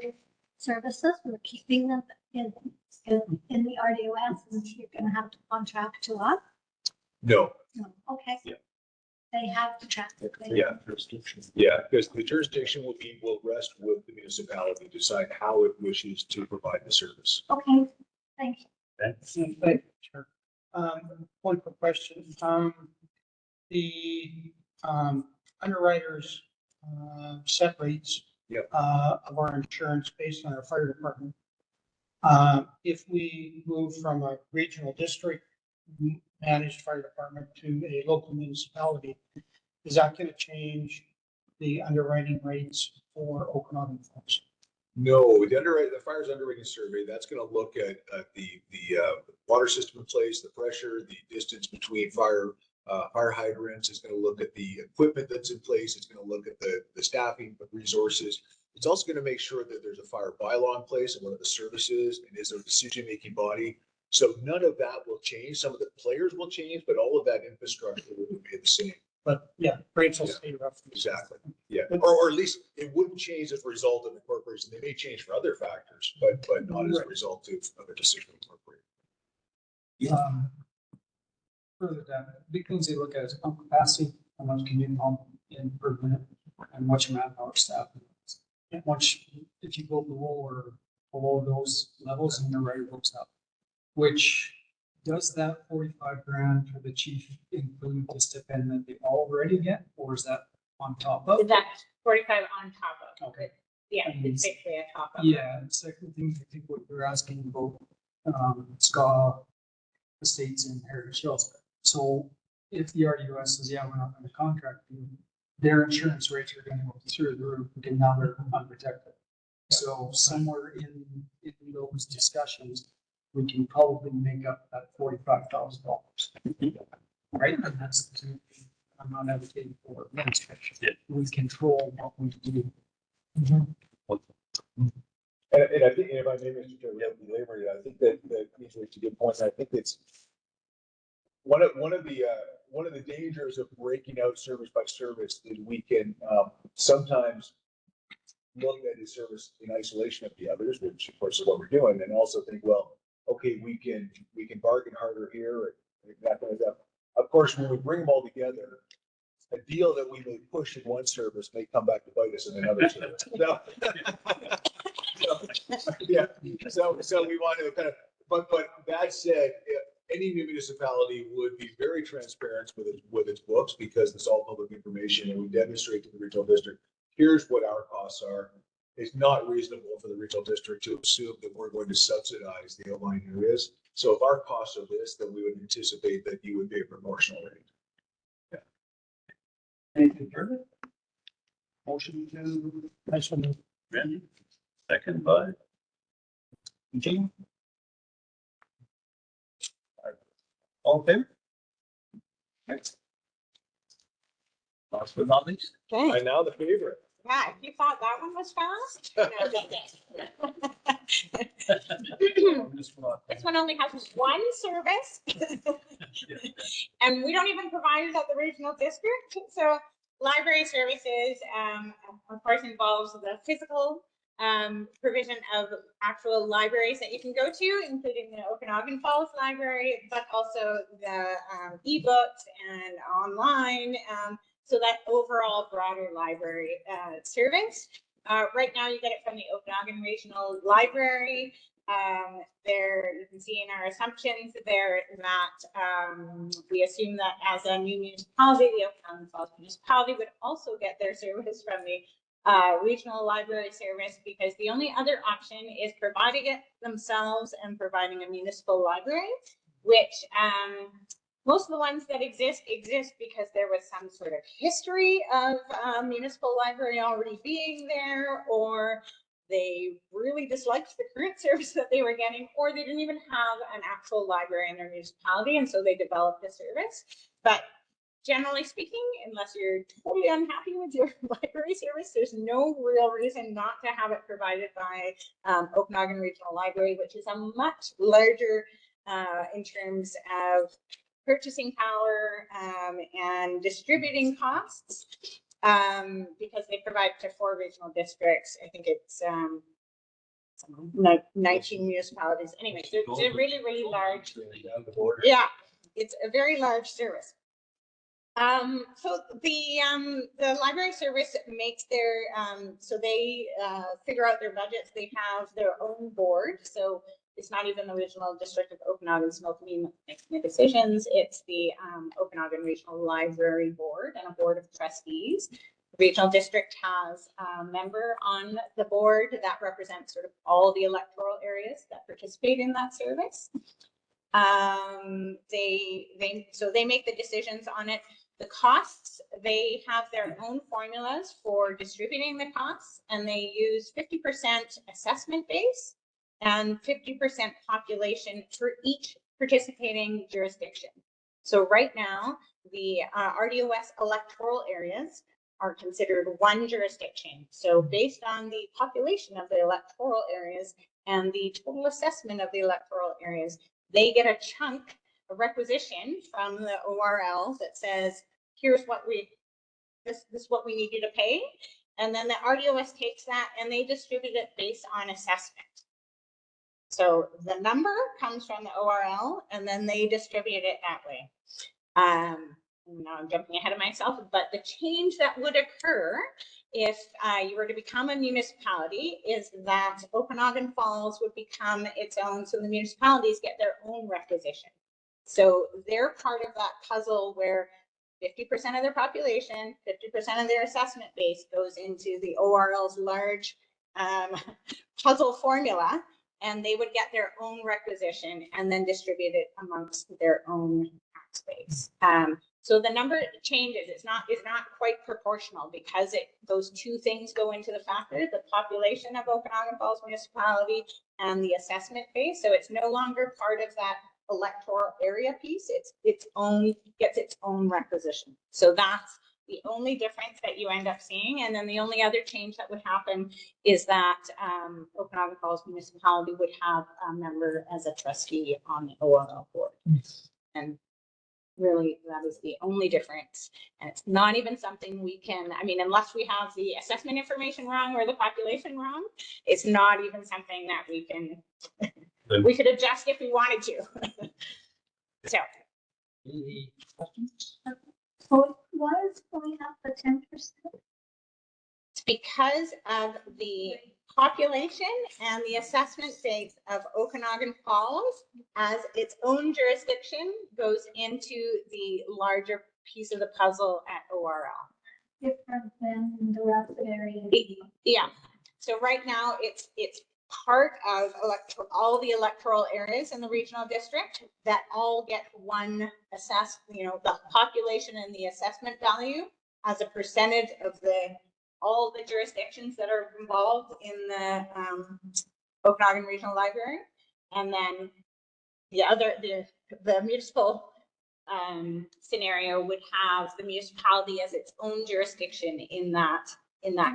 services, we're keeping them in the RDOS, and you're gonna have to contract to us?
No.
No, okay.
Yeah.
They have to transfer.
Yeah. Yeah, because the jurisdiction will rest with the municipality to decide how it wishes to provide the service.
Okay, thank you.
Thank you, Chair. One quick question. The underwriters set rates
Yep.
of our insurance based on our fire department. If we move from a regional district managed fire department to a local municipality, is that going to change the underwriting rates for Okanagan Falls?
No, the fire's underwriting survey, that's going to look at the water system in place, the pressure, the distance between fire hydrants. It's going to look at the equipment that's in place. It's going to look at the staffing, the resources. It's also going to make sure that there's a fire bylaw in place and what are the services and is there a decision-making body. So none of that will change. Some of the players will change, but all of that infrastructure will be the same.
But yeah, rates will stay roughly.
Exactly. Yeah. Or at least it wouldn't change as a result of incorporation. They may change for other factors, but not as a result of a decision to incorporate.
Further down, big things they look at is pump capacity, how much can you pump in per minute, and what's your manpower staff. And once, if you go below those levels, and the rate goes up. Which does that 45 grand for the chief include the stipend that they already get, or is that on top of?
That's 45 on top of.
Okay.
Yeah, it's basically a top of.
Yeah, and second thing, I think what you're asking about, SCA estates and Heritage Hills. So if the RDOS says, yeah, we're not going to contract you, their insurance rates are going to go through the roof, and now they're unprotected. So somewhere in those discussions, we can probably make up that $45,000. Right? And that's the thing I'm not advocating for administration.
Yeah.
We control what we do.
And I think, if I may, Mr. Chair, we haven't belabored it. I think that needs to be a good point. I think it's one of the dangers of breaking out service by service is we can sometimes look at a service in isolation of the others, which of course is what we're doing, and also think, well, okay, we can bargain harder here and that kind of stuff. Of course, when we bring them all together, a deal that we may push in one service may come back to bite us in another service. No. Yeah, so we want to kind of, but that said, any municipality would be very transparent with its books because it's all public information, and we demonstrate to the regional district, here's what our costs are. It's not reasonable for the regional district to assume that we're going to subsidize the outlying areas. So if our costs are this, then we would anticipate that you would pay a proportional rate.
Anything further? Motion to.
Nice one.
Randy, second by Eugene. All in favor? Right. Last but not least.
Okay.
And now the favorite.
Yeah, if you thought that one was fast. This one only has one service. And we don't even provide it at the regional district. So library services, of course, involves the physical provision of actual libraries that you can go to, including the Okanagan Falls Library, but also the ebooks and online. So that overall broader library service. Right now you get it from the Okanagan Regional Library. There you can see in our assumptions there that we assume that as a new municipality, the Okanagan Falls municipality would also get their service from the regional library service, because the only other option is providing it themselves and providing a municipal library, which most of the ones that exist because there was some sort of history of a municipal library already being there, or they really disliked the current service that they were getting, or they didn't even have an actual library in their municipality, and so they developed a service. But generally speaking, unless you're totally unhappy with your library service, there's no real reason not to have it provided by Okanagan Regional Library, which is a much larger in terms of purchasing power and distributing costs, because they provide to 4 regional districts. I think it's 19 municipalities. Anyway, so it's a really, really large. Yeah, it's a very large service. So the library service makes their, so they figure out their budgets. They have their own board. So it's not even the regional district of Okanagan's making the decisions. It's the Okanagan Regional Library Board and a board of trustees. The regional district has a member on the board that represents sort of all the electoral areas that participate in that service. So they make the decisions on it. The costs, they have their own formulas for distributing the costs, and they use 50% assessment base and 50% population for each participating jurisdiction. So right now, the RDOS electoral areas are considered one jurisdiction. So based on the population of the electoral areas and the total assessment of the electoral areas, they get a chunk, a requisition from the ORL that says, here's what this is what we need you to pay. And then the RDOS takes that and they distribute it based on assessment. So the number comes from the ORL and then they distribute it that way. Now I'm jumping ahead of myself, but the change that would occur if you were to become a municipality is that Okanagan Falls would become its own, so the municipalities get their own requisition. So they're part of that puzzle where 50% of their population, 50% of their assessment base goes into the ORL's large puzzle formula, and they would get their own requisition and then distribute it amongst their own tax base. So the number changes. It's not quite proportional because those two things go into the factor: the population of Okanagan Falls municipality and the assessment base. So it's no longer part of that electoral area piece. It's gets its own requisition. So that's the only difference that you end up seeing. And then the only other change that would happen is that Okanagan Falls municipality would have a member as a trustee on the ORL board. And really, that is the only difference. And it's not even something we can, I mean, unless we have the assessment information wrong or the population wrong, it's not even something that we can, we could adjust if we wanted to. So.
Any questions?
Oh, why is going up the 10%?
It's because of the population and the assessment base of Okanagan Falls as its own jurisdiction goes into the larger piece of the puzzle at ORL.
Different than the rest of the area.
Yeah, so right now it's part of all the electoral areas in the regional district that all get one assessed, the population and the assessment value as a percentage of all the jurisdictions that are involved in the Okanagan Regional Library. And then the municipal scenario would have the municipality as its own jurisdiction in that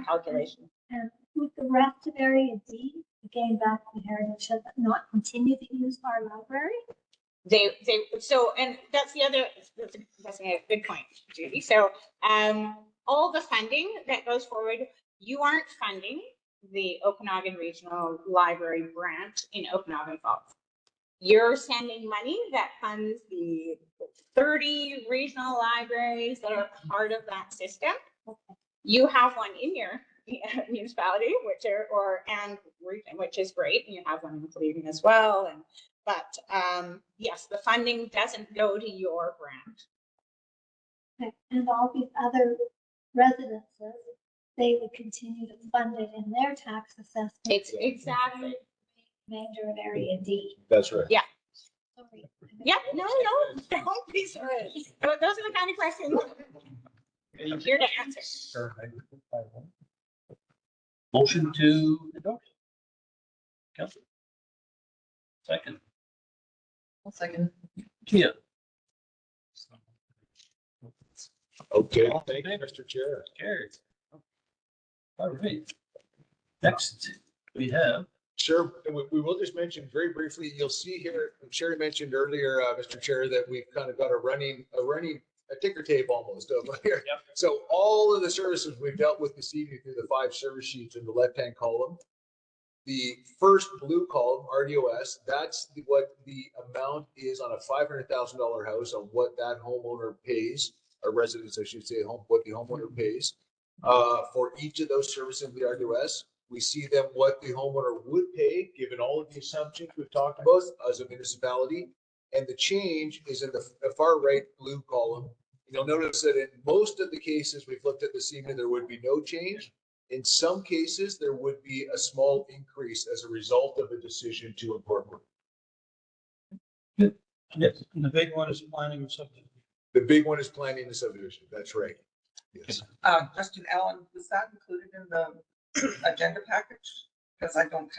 calculation.
And with the rest of area D, again, back to heritage, should not continue to use our library?
And that's a good point, Judy. So all the funding that goes forward, you aren't funding the Okanagan Regional Library branch in Okanagan Falls. You're sending money that funds the 30 regional libraries that are part of that system. You have one in your municipality, which is great, and you have one in Cleveland as well. But yes, the funding doesn't go to your branch.
Okay. And all these other residences, they would continue to fund it in their tax assessment.
It's exactly.
Remainder of area D.
That's right.
Yeah.
Sorry.
Yeah, no, don't be sorry. Those are the kind of questions I'm here to answer.
Motion to adopt. Council. Second.
I'll second.
Kia.
Okay, thank you, Mr. Chair.
Carried. All right. Next, we have.
Sure, and we will just mention very briefly, you'll see here, Sherry mentioned earlier, Mr. Chair, that we've kind of got a ticker tape almost over here.
Yep.
So all of the services we've dealt with this evening through the 5 service sheets in the left-hand column. The first blue column, RDOS, that's what the amount is on a $500,000 house on what that homeowner pays, or residents, I should say, what the homeowner pays for each of those services in the RDOS. We see them what the homeowner would pay, given all of the assumptions we've talked about as a municipality. And the change is in the far right blue column. You'll notice that in most of the cases we've looked at this evening, there would be no change. In some cases, there would be a small increase as a result of a decision to incorporate.
Yes.
And the big one is planning of subdivision.
The big one is planning the subdivision. That's right. Yes.
Justin Allen, was that included in the agenda package? Because I don't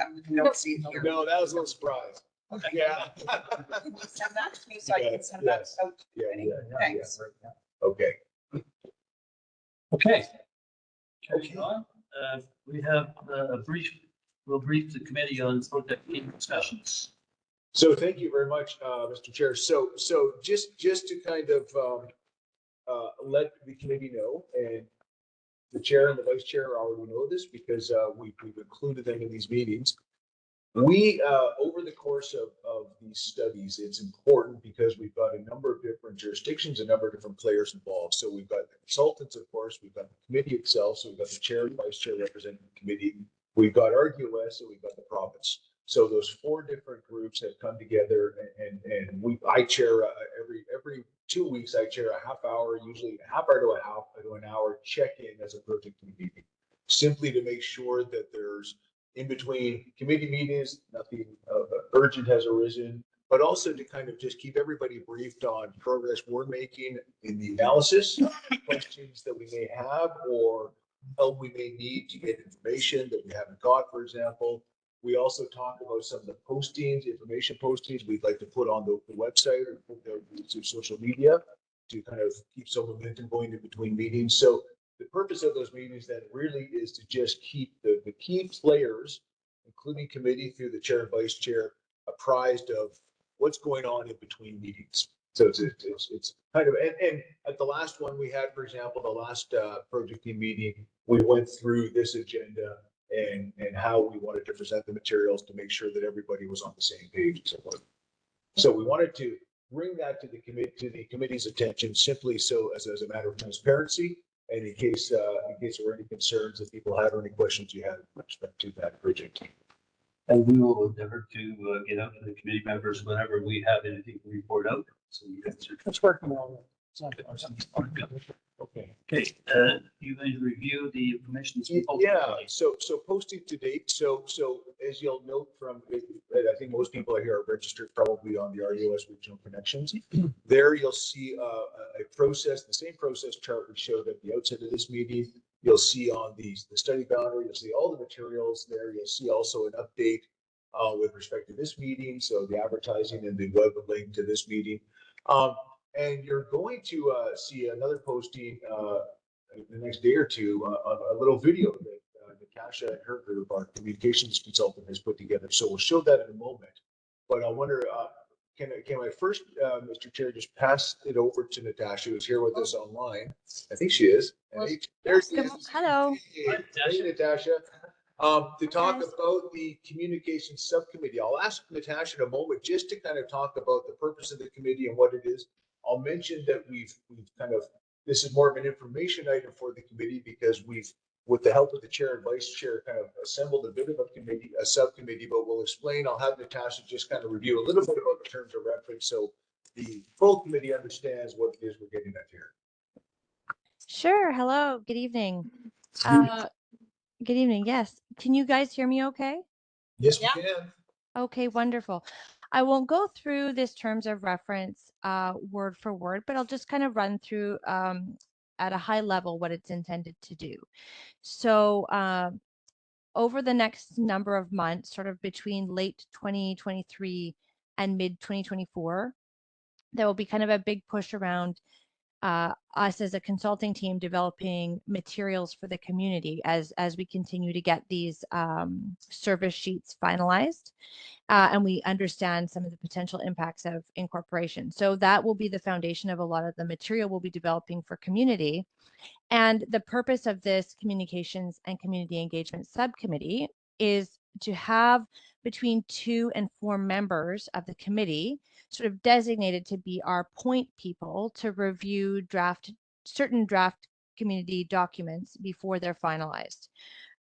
see it here.
No, that was a little surprise.
Okay.
Yeah.
Send that to me so I can send that out.
Yeah.
Thanks.
Okay.
Okay. Carrying on, we have we'll brief the committee on project team discussions.
So thank you very much, Mr. Chair. So just to kind of let the committee know, and the chair and the vice chair already know this because we've included them in these meetings. We, over the course of these studies, it's important because we've got a number of different jurisdictions, a number of different players involved. So we've got the consultants, of course, we've got the committee itself, so we've got the chair and vice chair representing the committee. We've got RDOS, so we've got the province. So those 4 different groups have come together, and I chair every 2 weeks. I chair a half hour, usually a half hour to an hour check-in as a project team meeting, simply to make sure that there's in between committee meetings, nothing urgent has arisen, but also to kind of just keep everybody briefed on progress we're making in the analysis, questions that we may have, or help we may need to get information that we haven't got, for example. We also talk about some of the postings, information postings we'd like to put on the website or put there to social media to kind of keep some momentum going in between meetings. So the purpose of those meetings then really is to just keep the key players, including committee through the chair and vice chair, apprised of what's going on in between meetings. So it's kind of, and at the last one we had, for example, the last project team meeting, we went through this agenda and how we wanted to present the materials to make sure that everybody was on the same page and so forth. So we wanted to bring that to the committee's attention simply so as a matter of transparency. And in case there were any concerns that people had or any questions you had with respect to that project.
And we will endeavor to get out to the committee members whenever we have anything to report out. So we answer.
It's working well.
Okay.
Okay, you guys review the information. that's been posted
Yeah,
today.
so posting to date, so as you'll note from, I think most people here are registered probably on the RDOS Regional Connections. There you'll see a process, the same process chart we showed at the outset of this meeting. You'll see on the study boundary, you'll see all the materials there. You'll see also an update with respect to this meeting, so the advertising and the web link to this meeting. And you're going to see another posting the next day or two of a little video that Natasha and her group, our communications consultant, has put together. So we'll show that in a moment. But I wonder, can I first, Mr. Chair, just pass it over to Natasha, who's here with us online? I think she is. Hey, there she is.
Hello.
Hey, Natasha. To talk about the communications subcommittee. I'll ask Natasha in a moment just to kind of talk about the purpose of the committee and what it is. I'll mention that we've kind of, this is more of an information item for the committee because we've, with the help of the chair and vice chair, kind of assembled a bit of a subcommittee, but we'll explain. I'll have Natasha just kind of review a little bit about the terms of reference so the full committee understands what it is we're getting at here.
Sure. Hello. Good evening. Good evening. Yes. Can you guys hear me okay?
Yes, we can.
Okay, wonderful. I won't go through this terms of reference word for word, but I'll just kind of run through at a high level what it's intended to do. So over the next number of months, sort of between late 2023 and mid 2024, there will be kind of a big push around us as a consulting team developing materials for the community as we continue to get these service sheets finalized and we understand some of the potential impacts of incorporation. So that will be the foundation of a lot of the material we'll be developing for community. And the purpose of this communications and community engagement subcommittee is to have between 2 and 4 members of the committee sort of designated to be our point people to review certain draft community documents before they're finalized.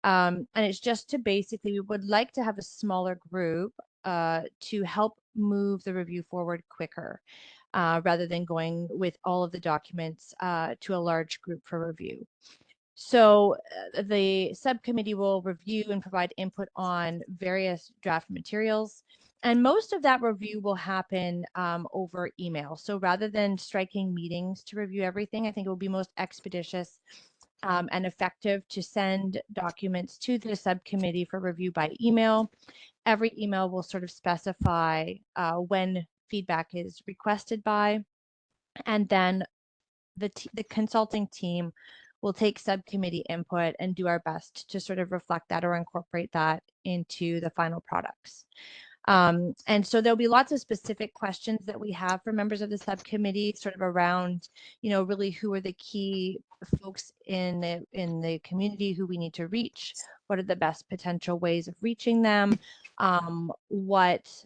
And it's just to basically, we would like to have a smaller group to help move the review forward quicker rather than going with all of the documents to a large group for review. So the subcommittee will review and provide input on various draft materials. And most of that review will happen over email. So rather than striking meetings to review everything, I think it will be most expeditious and effective to send documents to the subcommittee for review by email. Every email will sort of specify when feedback is requested by, and then the consulting team will take subcommittee input and do our best to sort of reflect that or incorporate that into the final products. And so there'll be lots of specific questions that we have for members of the subcommittee, sort of around, you know, really who are the key folks in the community who we need to reach, what are the best potential ways of reaching them, what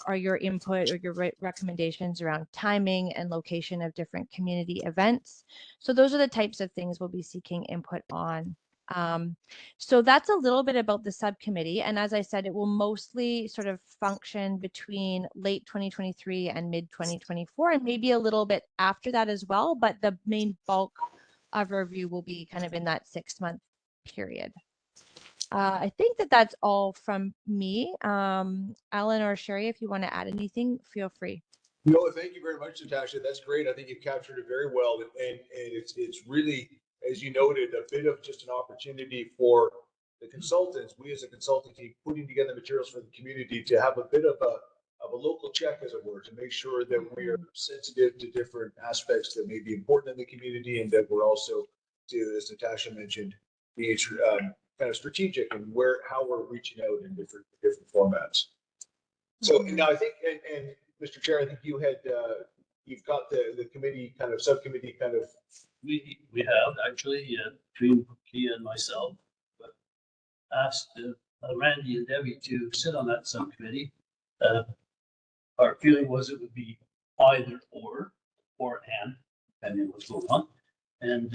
are your input or your recommendations around timing and location of different community events. So those are the types of things we'll be seeking input on. So that's a little bit about the subcommittee. And as I said, it will mostly sort of function between late 2023 and mid 2024, and maybe a little bit after that as well. But the main bulk of review will be kind of in that 6-month period. I think that's all from me. Alan or Sherry, if you want to add anything, feel free.
No, thank you very much, Natasha. That's great. I think you've captured it very well. And it's really, as you noted, a bit of just an opportunity for the consultants, we as a consulting team, putting together materials for the community to have a bit of a local check, as it were, to make sure that we are sensitive to different aspects that may be important in the community, and that we're also, as Natasha mentioned, being kind of strategic in how we're reaching out in different formats. So now I think, and Mr. Chair, I think you had you've got the committee kind of subcommittee kind of.
We have actually between Kia and myself, but asked Randy and Debbie to sit on that subcommittee. Our feeling was it would be either or and, depending on what's going on. And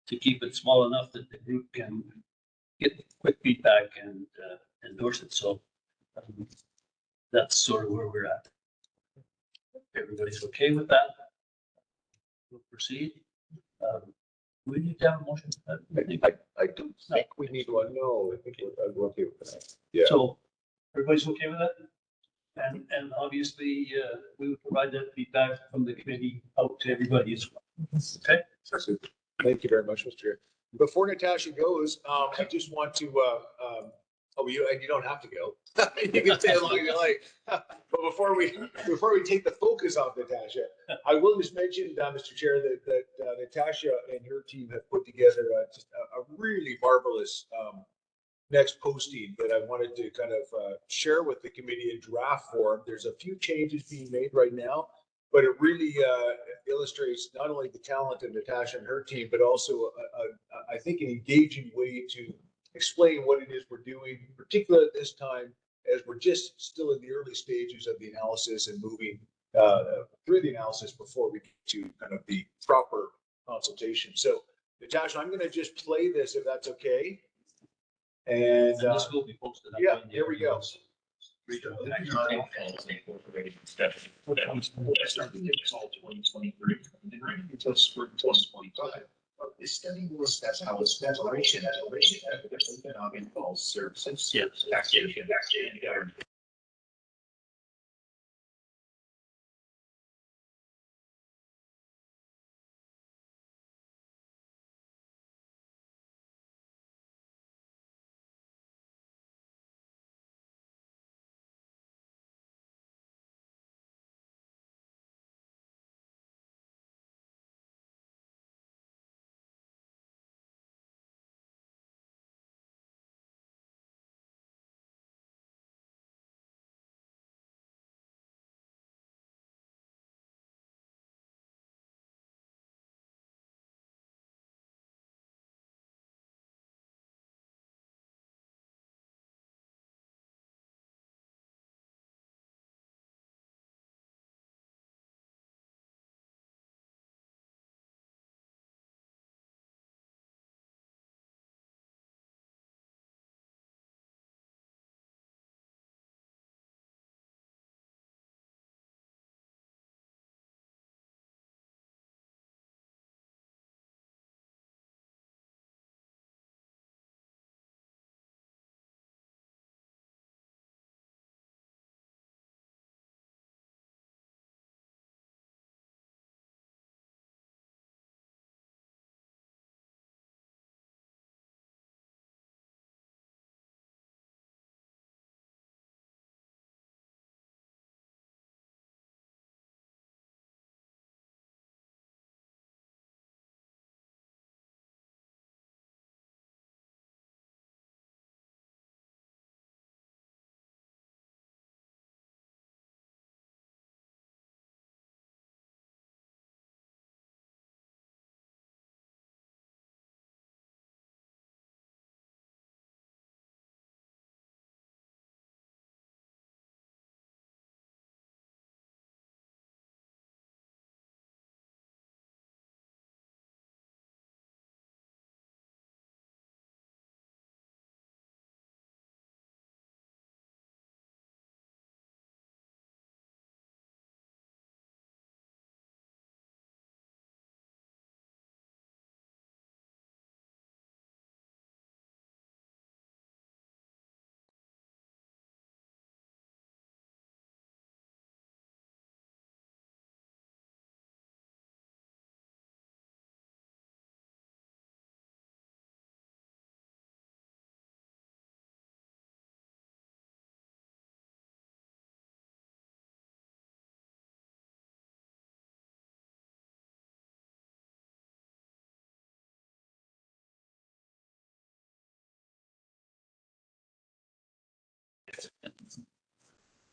to keep it small enough that the group can get quick feedback and endorse it. So that's sort of where we're at. If everybody's okay with that, we'll proceed. We need to have a motion.
I don't think we need one. No, I think we're okay with that. Yeah.
So everybody's okay with that? And obviously, we would provide that feedback from the committee out to everybody as well. Okay?
Thank you very much, Mr. Chair. Before Natasha goes, I just want to, you don't have to go. You can stay as long as you like. But before we take the focus off Natasha, I will just mention, Mr. Chair, that Natasha and her team have put together just a really marvelous next posting that I wanted to kind of share with the committee in draft form. There's a few changes being made right now, but it really illustrates not only the talent of Natasha and her team, but also I think an engaging way to explain what it is we're doing, particularly at this time, as we're just still in the early stages of the analysis and moving through the analysis before we get to kind of the proper consultation. So Natasha, I'm going to just play this if that's okay. And
this will be posted.
Yeah, here we go.
Okanagan Falls Incorporation Study. That was started in fall 2023 and running until spring 2025. This study will assess how its declaration of Okanagan Falls services, taxation, and government.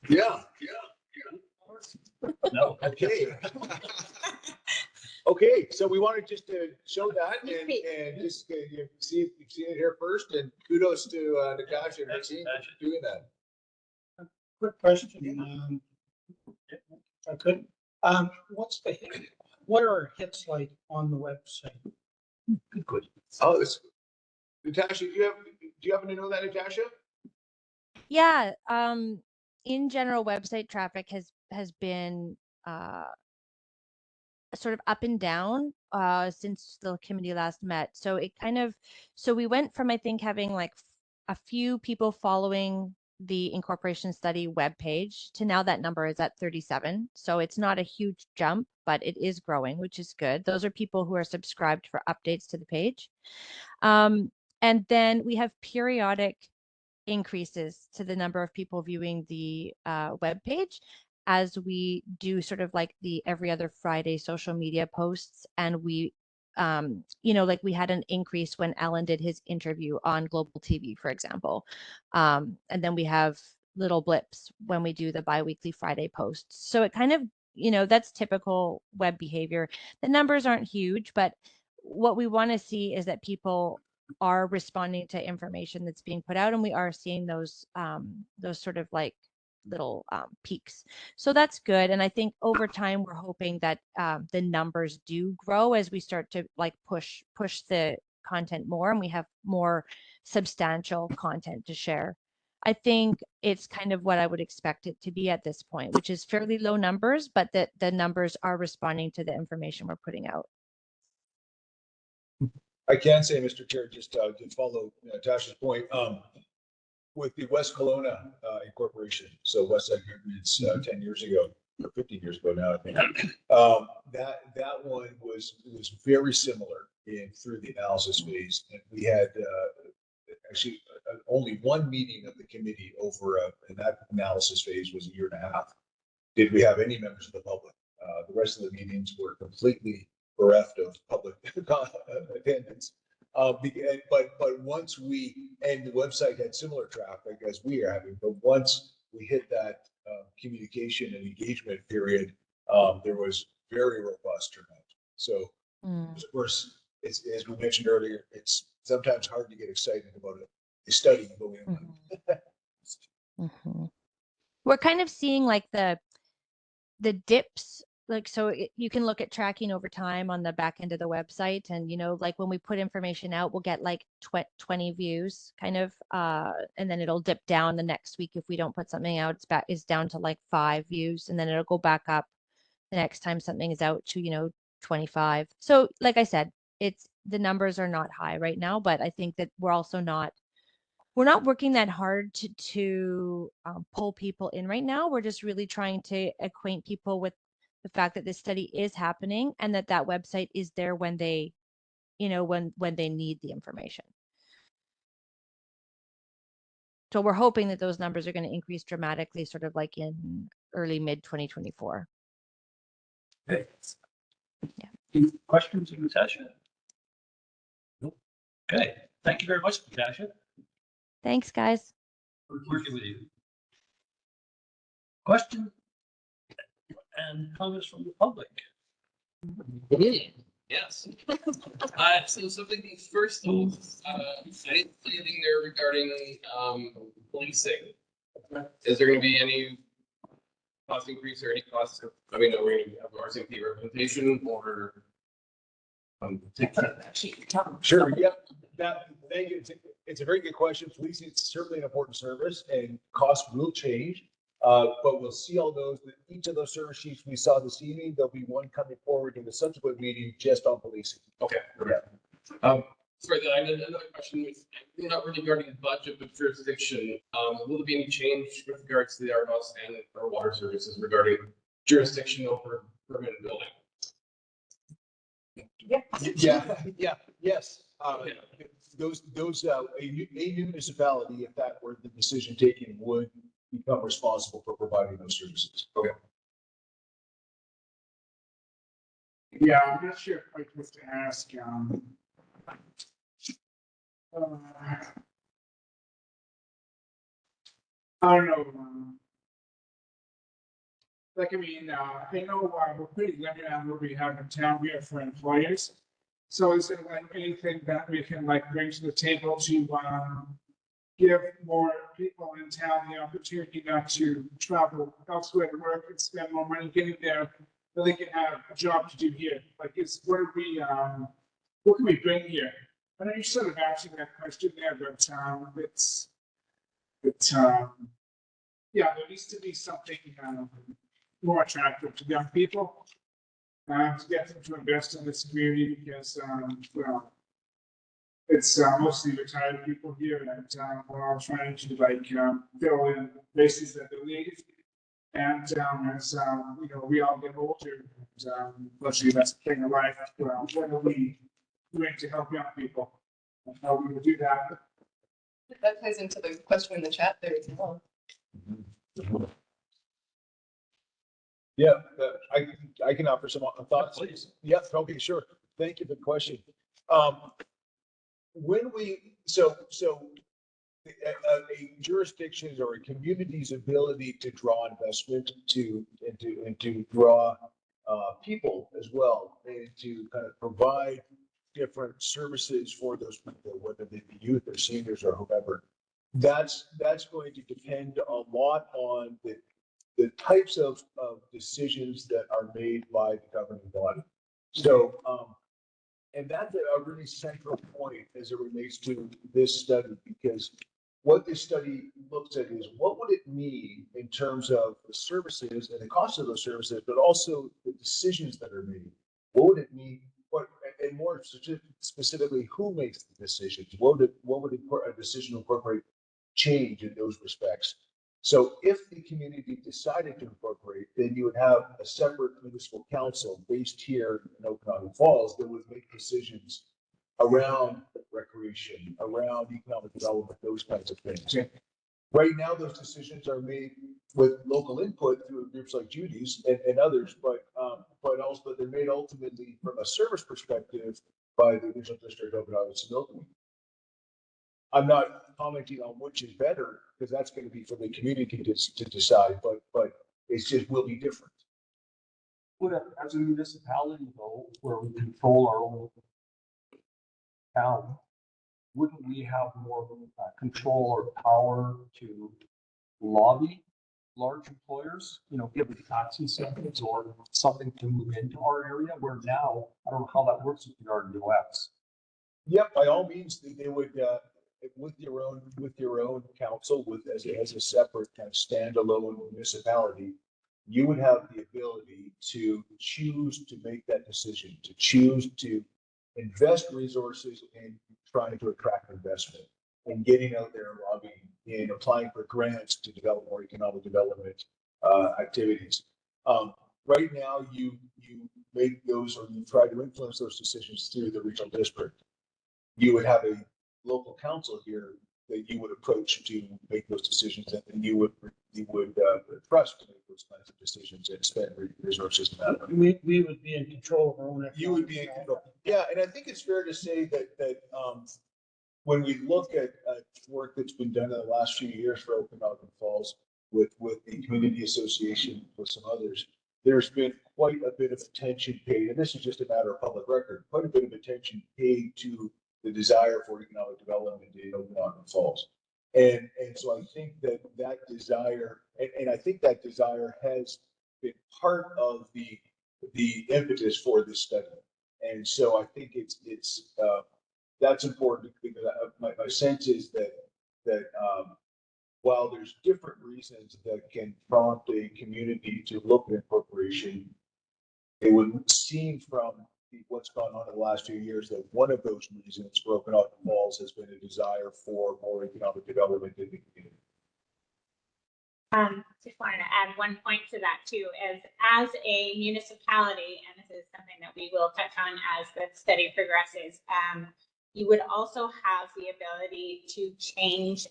Yeah.
No.
Okay. Okay, so we wanted just to show that and just you see you've seen it here first, and kudos to Natasha and her team for doing that.
Quick question. I couldn't. What's the hit? What are hits like on the website?
Good question. Oh, it's, Natasha, do you happen to know that, Natasha?
Yeah, in general, website traffic has been sort of up and down since the committee last met. So it kind of, so we went from, I think, having like a few people following the Incorporation Study webpage to now that number is at 37. So it's not a huge jump, but it is growing, which is good. Those are people who are subscribed for updates to the page. And then we have periodic increases to the number of people viewing the web page as we do sort of like the every other Friday social media posts. And we, you know, like we had an increase when Ellen did his interview on Global TV, for example. And then we have little blips when we do the biweekly Friday posts. So it kind of, you know, that's typical web behavior. The numbers aren't huge, but what we want to see is that people are responding to information that's being put out, and we are seeing those sort of like little peaks. So that's good. And I think over time, we're hoping that the numbers do grow as we start to like push the content more and we have more substantial content to share. I think it's kind of what I would expect it to be at this point, which is fairly low numbers, but that the numbers are responding to the information we're putting out.
I can say, Mr. Chair, just to follow Natasha's point, with the West Kelowna Incorporation, so West Side Governments 10 years ago, or 15 years ago now, I think, that one was very similar through the analysis phase. And we had actually only one meeting of the committee over, and that analysis phase was a year and a half. Did we have any members of the public? The rest of the meetings were completely bereft of public attendance. But once and the website had similar traffic as we are having, but once we hit that communication and engagement period, there was very robust turnout. So, of course, it's, as we mentioned earlier, it's sometimes hard to get excited about a study going on.
We're kind of seeing like the dips, like, so you can look at tracking over time on the back end of the website. And, you know, like when we put information out, we'll get like 20 views kind of, and then it'll dip down the next week. If we don't put something out, it's down to like 5 views, and then it'll go back up the next time something is out to, you know, 25. So like I said, the numbers are not high right now, but I think that we're not working that hard to pull people in right now. We're just really trying to acquaint people with the fact that this study is happening and that website is there when they, you know, when they need the information. So we're hoping that those numbers are going to increase dramatically, sort of like in early mid 2024.
Okay.
Yeah.
Any questions of Natasha? Nope. Okay. Thank you very much, Natasha.
Thanks, guys.
We're working with you. Question and comments from the public.
Yes. So something first, I didn't see anything there regarding policing. Is there going to be any cost increase or any cost? I mean, are we going to have RCMP representation or?
Sure. Yeah. Thank you. It's a very good question. Policing is certainly an important service, and costs will change. But we'll see all those. Each of those service sheets we saw this evening, there'll be one coming forward in the subsequent meeting just on policing.
Okay.
Yeah.
For another question, not really regarding the budget, but jurisdiction. Will there be any change with regards to the RDOS and our water services regarding jurisdiction over permanent building?
Yes. A municipality, if that were the decision taken, would become responsible for providing those services.
Okay.
Yeah, I'm not sure if I was to ask, I don't know. Like, I mean, I know we're pretty limited on what we have in town here for employers. So is there like anything that we can like bring to the table to give more people in town the opportunity not to travel elsewhere to work and spend more money getting there, but they can have a job to do here. Like, what can we bring here? I know you sort of answered that question there, but yeah, there needs to be something more attractive to young people to get them to invest in this community because, well, it's mostly retired people here, and we're all trying to fill in places that they need. And as we all get older, and especially that's the thing of life. Well, what are we doing to help young people? And how we will do that?
That ties into the question in the chat there as well.
Yeah, I can offer some thoughts. Yeah, okay, sure. Thank you for the question. A jurisdiction's or a community's ability to draw investment and to draw people as well, and to kind of provide different services for those people, whether they be youth or seniors or whoever. That's going to depend a lot on the types of decisions that are made by the governing body. So, and that's a really central point as it relates to this study, because what this study looks at is what would it mean in terms of the services and the cost of those services, but also the decisions that are made. What would it mean? And more specifically, who makes the decisions? What would a decision incorporate change in those respects? So if the community decided to incorporate, then you would have a separate municipal council based here in Okanagan Falls that would make decisions around recreation, around economic development, those kinds of things. Right now, those decisions are made with local input through groups like Judy's and others, but they're made ultimately from a service perspective by the regional district of Okanagan Falls. I'm not commenting on which is better, because that's going to be for the community to decide, but it's just will be different.
But as a municipality though, where we control our own town, wouldn't we have more control or power to lobby large employers, give them tax incentives or something to move into our area, where now, I don't know how that works with the RDOS.
Yep, by all means, they would, with your own council, as a separate kind of standalone municipality, you would have the ability to choose to make that decision, to choose to invest resources in trying to attract investment and getting out there and lobbying and applying for grants to develop more economic development activities. Right now, you make those, or you try to influence those decisions through the regional district. You would have a local council here that you would approach to make those decisions, and you would trust to make those kinds of decisions and spend resources in that way.
We would be in control of our own.
You would be in control. Yeah, and I think it's fair to say that when we look at work that's been done in the last few years for Okanagan Falls with the community association, with some others, there's been quite a bit of attention paid, and this is just a matter of public record, quite a bit of attention paid to the desire for economic development in Okanagan Falls. And so I think that desire, and I think that desire has been part of the impetus for this study. And so I think that's important, because my sense is that while there's different reasons that can prompt a community to look at incorporation, it would seem from what's gone on in the last few years that one of those reasons for Okanagan Falls has been a desire for more economic development in the community.
Just wanted to add one point to that too, as a municipality, and this is something that we will touch on as the study progresses, you would also have the ability to change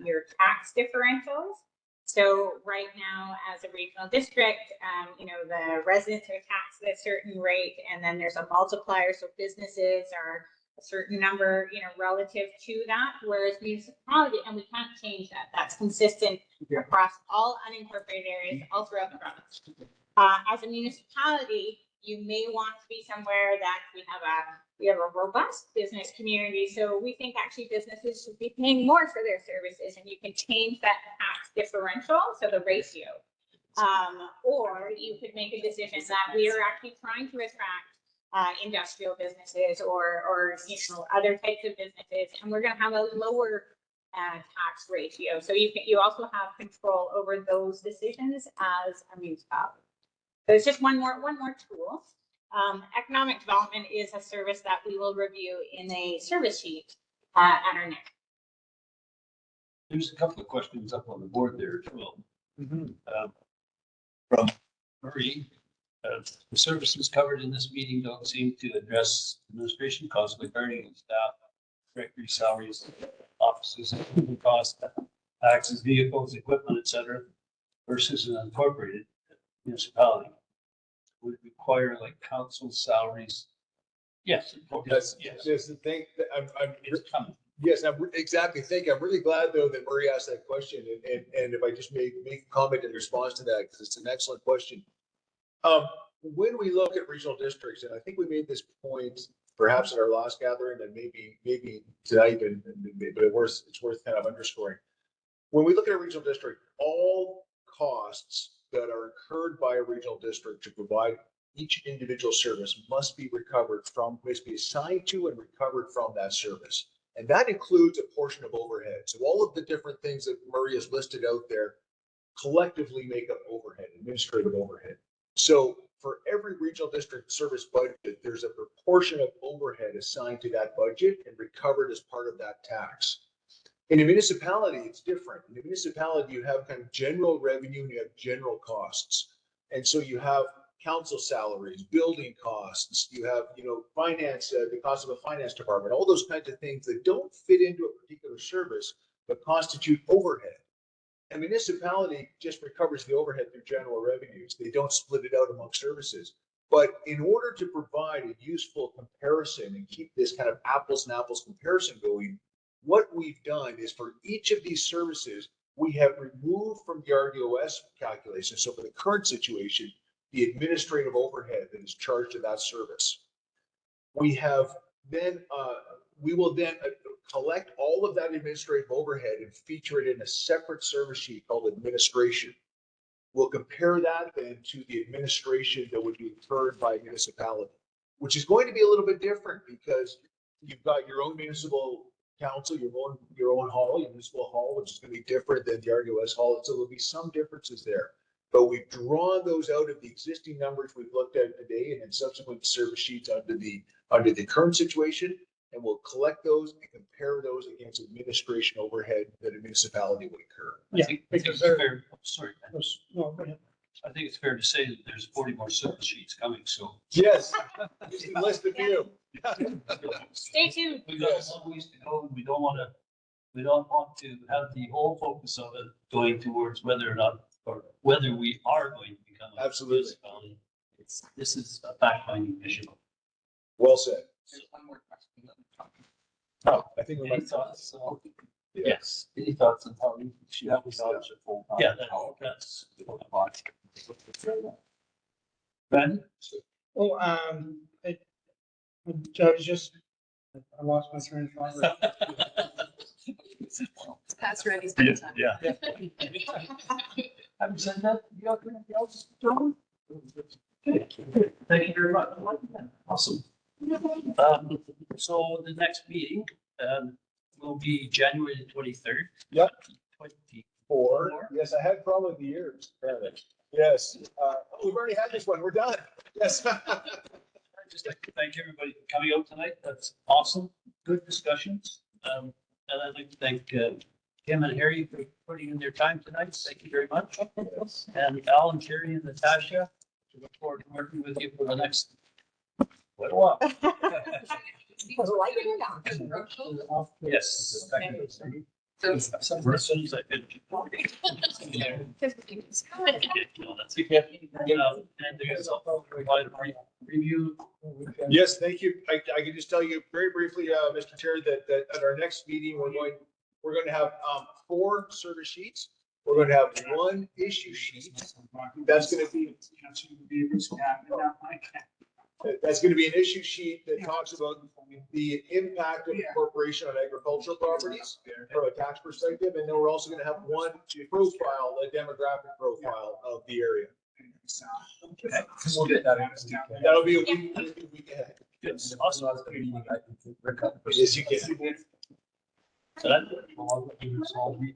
your tax differentials. So right now, as a regional district, the residents are taxed at a certain rate, and then there's a multiplier. So businesses are a certain number, relative to that, whereas municipality, and we can't change that. That's consistent across all unincorporated areas all throughout the province. As a municipality, You may want to be somewhere that we have a robust business community. So we think actually businesses should be paying more for their services, and you can change that tax differential, so the ratio. Or you could make a decision that we are actually trying to attract industrial businesses or other types of businesses, and we're going to have a lower tax ratio. So you also have control over those decisions as a municipality. So it's just one more tool. Economic development is a service that we will review in a service sheet at our next.
There's a couple of questions up on the board there as well. From Marie, the services covered in this meeting don't seem to address administration costs regarding staff, directory salaries, offices, costs, taxes, vehicles, equipment, etc., versus an incorporated municipality. Would it require like council salaries? Yes.
That's the thing.
It's coming.
Yes, exactly. I'm really glad though that Murray asked that question, and if I just make a comment in response to that, because it's an excellent question. When we look at regional districts, and I think we made this point perhaps at our last gathering, and maybe tonight, but it's worth kind of underscoring. When we look at a regional district, all costs that are incurred by a regional district to provide each individual service must be assigned to and recovered from that service. And that includes a portion of overhead. So all of the different things that Murray has listed out there collectively make up overhead, administrative overhead. So for every regional district service budget, there's a proportion of overhead assigned to that budget and recovered as part of that tax. In a municipality, it's different. In a municipality, you have kind of general revenue and you have general costs. And so you have council salaries, building costs, you have, finance, the cost of a finance department, all those kinds of things that don't fit into a particular service, but constitute overhead. A municipality just recovers the overhead through general revenues. They don't split it out among services. But in order to provide a useful comparison and keep this kind of apples and apples comparison going, what we've done is for each of these services, we have removed from the RDOS calculation. So for the current situation, the administrative overhead that is charged to that service. We will then collect all of that administrative overhead and feature it in a separate service sheet called administration. We'll compare that then to the administration that would be incurred by a municipality, which is going to be a little bit different because you've got your own municipal council, your own hall, your municipal hall, which is going to be different than the RDOS hall. So there'll be some differences there. But we've drawn those out of the existing numbers we've looked at today and in subsequent service sheets under the current situation, and we'll collect those and compare those against administration overhead that a municipality would incur.
Yeah, because they're
fair. Sorry,
no, go ahead.
I think it's fair to say that there's 40 more service sheets coming. So
yes, list a few.
Stay tuned.
We've got a long ways to go, and we don't want to have the whole focus of it going towards whether we are going to become a municipality. This is a fact-finding issue.
Well said.
There's one more question.
Oh, I think we
Any
might.
thoughts?
Yeah.
Yes. Any thoughts on how we should have this? Yeah, that's. Ben?
Oh, I was just, I lost my train of thought.
It's past Randy's
Yeah.
bedtime.
Yeah. Having said that, you got anything else, John? Thank you very much. Awesome. So the next meeting will be January the 23rd.
Yep.
24.
Yes, I had problem with the years. Yes. We've already had this one. We're done. Yes.
I'd just like to thank everybody for coming out tonight. That's awesome. Good discussions. And I'd like to thank Kim and Harry for putting in their time tonight. Thank you very much. And Al and Carrie and Natasha, we look forward to working with you for the next quite a while.
Like it or not.
Yes.
So
As soon as I finish. No, that's okay. And there's also provide a brief review.
Yes, thank you. I can just tell you very briefly, Mr. Chair, that at our next meeting, we're going to have 4 service sheets. We're gonna have one issue sheet. That's gonna be, that's gonna be an issue sheet that talks about the impact of incorporation on agricultural properties from a tax perspective. And then we're also gonna have one profile, a demographic profile of the area.
We'll get that in.
That'll be a week ahead.
It's awesome.
Yes, you can.
So that-
Well, I'll let you solve it.